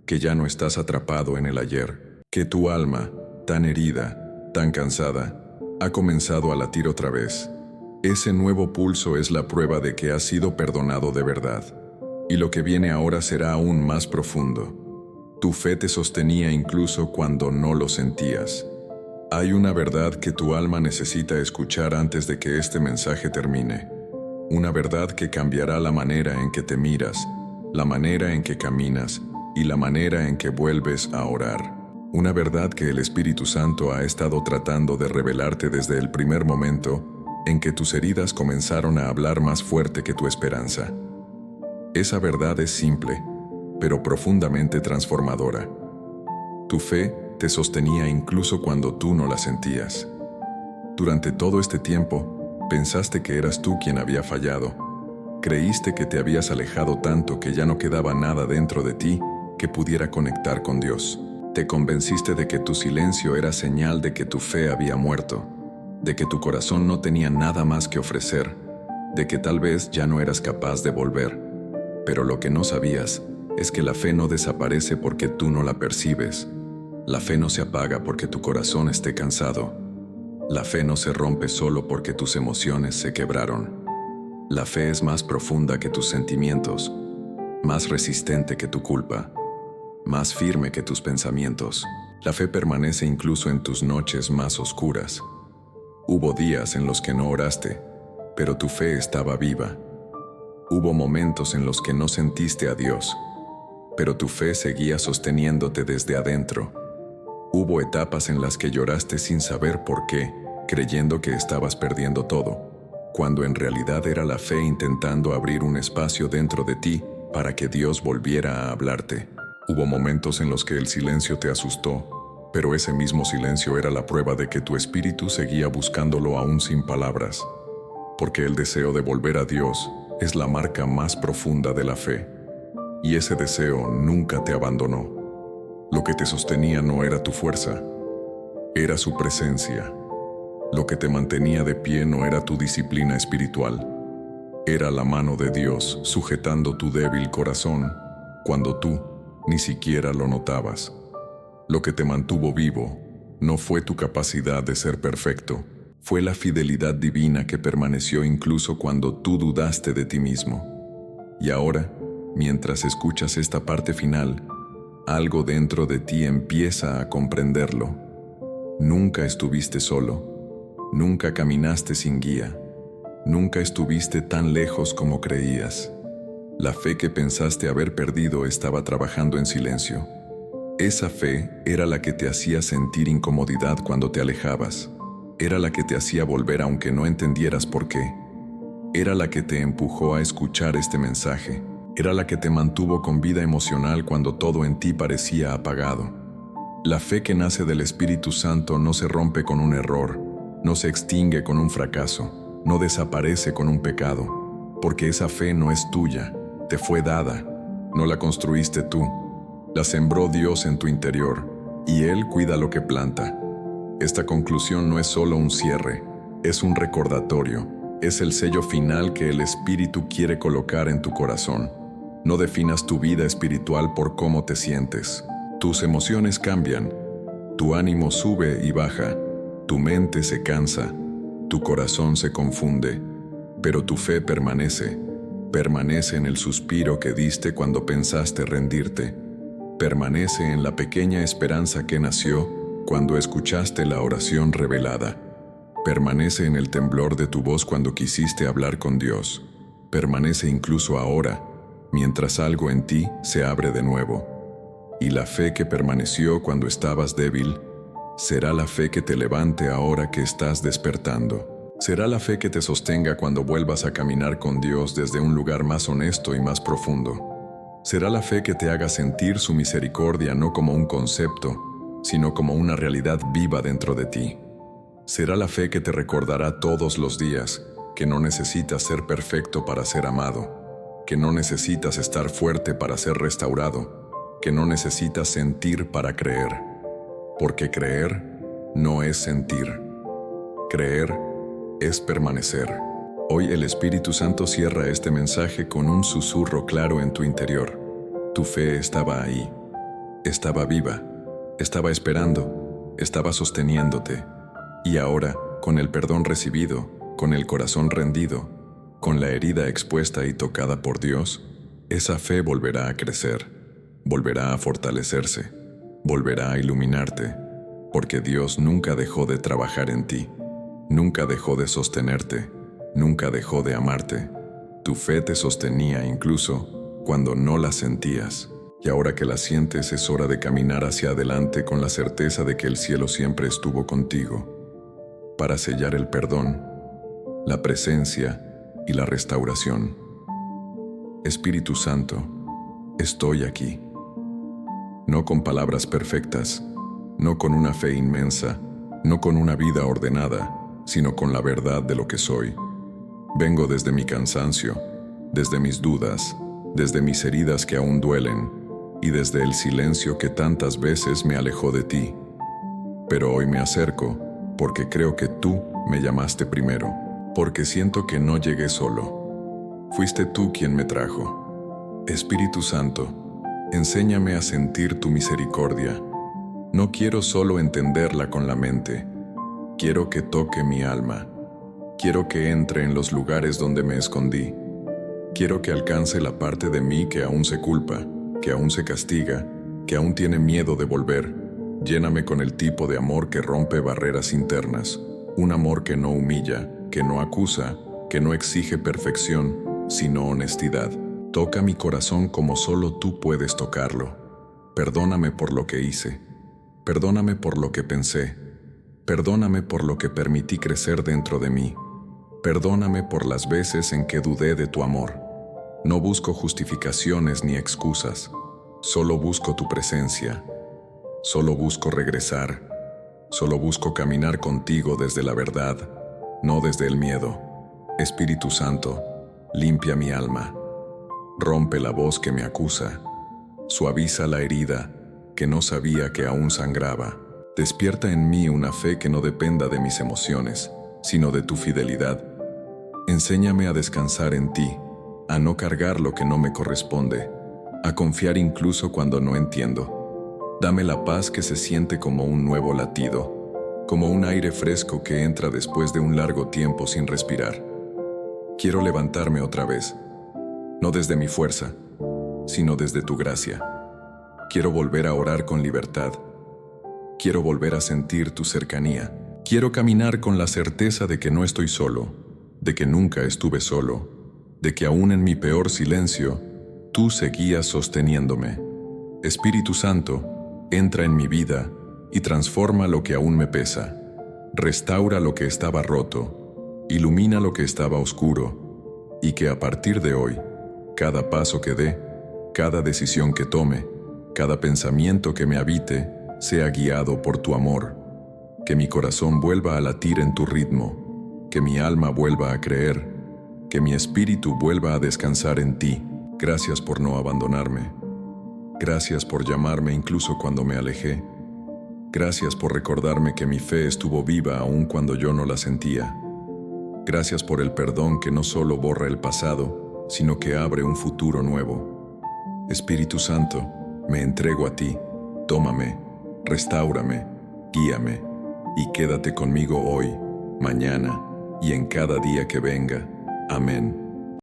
que ya no estás atrapado en el ayer, que tu alma, tan herida, tan cansada, ha comenzado a latir otra vez. Ese nuevo pulso es la prueba de que has sido perdonado de verdad, y lo que viene ahora será aún más profundo. Tu fe te sostenía incluso cuando no lo sentías. Hay una verdad que tu alma necesita escuchar antes de que este mensaje termine. Una verdad que cambiará la manera en que te miras, la manera en que caminas y la manera en que vuelves a orar. Una verdad que el Espíritu Santo ha estado tratando de revelarte desde el primer momento en que tus heridas comenzaron a hablar más fuerte que tu esperanza. Esa verdad es simple, pero profundamente transformadora. Tu fe te sostenía incluso cuando tú no la sentías. Durante todo este tiempo, pensaste que eras tú quien había fallado. Creíste que te habías alejado tanto que ya no quedaba nada dentro de ti que pudiera conectar con Dios. Te convenciste de que tu silencio era señal de que tu fe había muerto, de que tu corazón no tenía nada más que ofrecer, de que tal vez ya no eras capaz de volver. Pero lo que no sabías es que la fe no desaparece porque tú no la percibes. La fe no se apaga porque tu corazón esté cansado. La fe no se rompe solo porque tus emociones se quebraron. La fe es más profunda que tus sentimientos, más resistente que tu culpa, más firme que tus pensamientos. La fe permanece incluso en tus noches más oscuras. Hubo días en los que no oraste, pero tu fe estaba viva. Hubo momentos en los que no sentiste a Dios, pero tu fe seguía sosteniéndote desde adentro. Hubo etapas en las que lloraste sin saber por qué, creyendo que estabas perdiendo todo, cuando en realidad era la fe intentando abrir un espacio dentro de ti para que Dios volviera a hablarte. Hubo momentos en los que el silencio te asustó, pero ese mismo silencio era la prueba de que tu espíritu seguía buscándolo aún sin palabras, porque el deseo de volver a Dios es la marca más profunda de la fe, y ese deseo nunca te abandonó. Lo que te sostenía no era tu fuerza, era su presencia. Lo que te mantenía de pie no era tu disciplina espiritual, era la mano de Dios sujetando tu débil corazón cuando tú ni siquiera lo notabas. Lo que te mantuvo vivo no fue tu capacidad de ser perfecto, fue la fidelidad divina que permaneció incluso cuando tú dudaste de ti mismo. Y ahora, mientras escuchas esta parte final, algo dentro de ti empieza a comprenderlo. Nunca estuviste solo. Nunca caminaste sin guía. Nunca estuviste tan lejos como creías. La fe que pensaste haber perdido estaba trabajando en silencio. Esa fe era la que te hacía sentir incomodidad cuando te alejabas. Era la que te hacía volver aunque no entendieras por qué. Era la que te empujó a escuchar este mensaje. Era la que te mantuvo con vida emocional cuando todo en ti parecía apagado. La fe que nace del Espíritu Santo no se rompe con un error. No se extingue con un fracaso, no desaparece con un pecado, porque esa fe no es tuya, te fue dada, no la construiste tú, la sembró Dios en tu interior, y Él cuida lo que planta. Esta conclusión no es solo un cierre, es un recordatorio, es el sello final que el Espíritu quiere colocar en tu corazón. No definas tu vida espiritual por cómo te sientes. Tus emociones cambian, tu ánimo sube y baja. Tu mente se cansa, tu corazón se confunde, pero tu fe permanece en el suspiro que diste cuando pensaste rendirte, permanece en la pequeña esperanza que nació cuando escuchaste la oración revelada, permanece en el temblor de tu voz cuando quisiste hablar con Dios, permanece incluso ahora, mientras algo en ti se abre de nuevo, y la fe que permaneció cuando estabas débil, será la fe que te levante ahora que estás despertando. Será la fe que te sostenga cuando vuelvas a caminar con Dios desde un lugar más honesto y más profundo. Será la fe que te haga sentir su misericordia no como un concepto, sino como una realidad viva dentro de ti. Será la fe que te recordará todos los días que no necesitas ser perfecto para ser amado, que no necesitas estar fuerte para ser restaurado, que no necesitas sentir para creer. Porque creer no es sentir. Creer es permanecer. Hoy el Espíritu Santo cierra este mensaje con un susurro claro en tu interior. Tu fe estaba ahí. Estaba viva. Estaba esperando. Estaba sosteniéndote. Y ahora, con el perdón recibido, con el corazón rendido, con la herida expuesta y tocada por Dios, esa fe volverá a crecer, volverá a fortalecerse. Volverá a iluminarte, porque Dios nunca dejó de trabajar en ti, nunca dejó de sostenerte, nunca dejó de amarte. Tu fe te sostenía incluso cuando no la sentías. Y ahora que la sientes, es hora de caminar hacia adelante con la certeza de que el cielo siempre estuvo contigo, para sellar el perdón, la presencia y la restauración. Espíritu Santo, estoy aquí. No con palabras perfectas, no con una fe inmensa, no con una vida ordenada, sino con la verdad de lo que soy. Vengo desde mi cansancio, desde mis dudas, desde mis heridas que aún duelen, y desde el silencio que tantas veces me alejó de ti. Pero hoy me acerco, porque creo que tú me llamaste primero, porque siento que no llegué solo. Fuiste tú quien me trajo. Espíritu Santo, enséñame a sentir tu misericordia. No quiero solo entenderla con la mente. Quiero que toque mi alma. Quiero que entre en los lugares donde me escondí. Quiero que alcance la parte de mí que aún se culpa, que aún se castiga, que aún tiene miedo de volver. Lléname con el tipo de amor que rompe barreras internas. Un amor que no humilla, que no acusa, que no exige perfección, sino honestidad. Toca mi corazón como solo tú puedes tocarlo. Perdóname por lo que hice. Perdóname por lo que pensé. Perdóname por lo que permití crecer dentro de mí. Perdóname por las veces en que dudé de tu amor. No busco justificaciones ni excusas. Solo busco tu presencia. Solo busco regresar. Solo busco caminar contigo desde la verdad, no desde el miedo. Espíritu Santo, limpia mi alma. Rompe la voz que me acusa. Suaviza la herida que no sabía que aún sangraba. Despierta en mí una fe que no dependa de mis emociones, sino de tu fidelidad. Enséñame a descansar en ti, a no cargar lo que no me corresponde, a confiar incluso cuando no entiendo. Dame la paz que se siente como un nuevo latido, como un aire fresco que entra después de un largo tiempo sin respirar. Quiero levantarme otra vez, no desde mi fuerza, sino desde tu gracia. Quiero volver a orar con libertad. Quiero volver a sentir tu cercanía. Quiero caminar con la certeza de que no estoy solo, de que nunca estuve solo, de que aún en mi peor silencio, tú seguías sosteniéndome. Espíritu Santo, entra en mi vida y transforma lo que aún me pesa. Restaura lo que estaba roto, ilumina lo que estaba oscuro, y que a partir de hoy, cada paso que dé, cada decisión que tome, cada pensamiento que me habite, sea guiado por tu amor. Que mi corazón vuelva a latir en tu ritmo, que mi alma vuelva a creer, que mi espíritu vuelva a descansar en ti. Gracias por no abandonarme. Gracias por llamarme incluso cuando me alejé. Gracias por recordarme que mi fe estuvo viva aún cuando yo no la sentía. Gracias por el perdón que no solo borra el pasado, sino que abre un futuro nuevo. Espíritu Santo, me entrego a ti. Tómame, restáurame, guíame, y quédate conmigo hoy, mañana y en cada día que venga. Amén.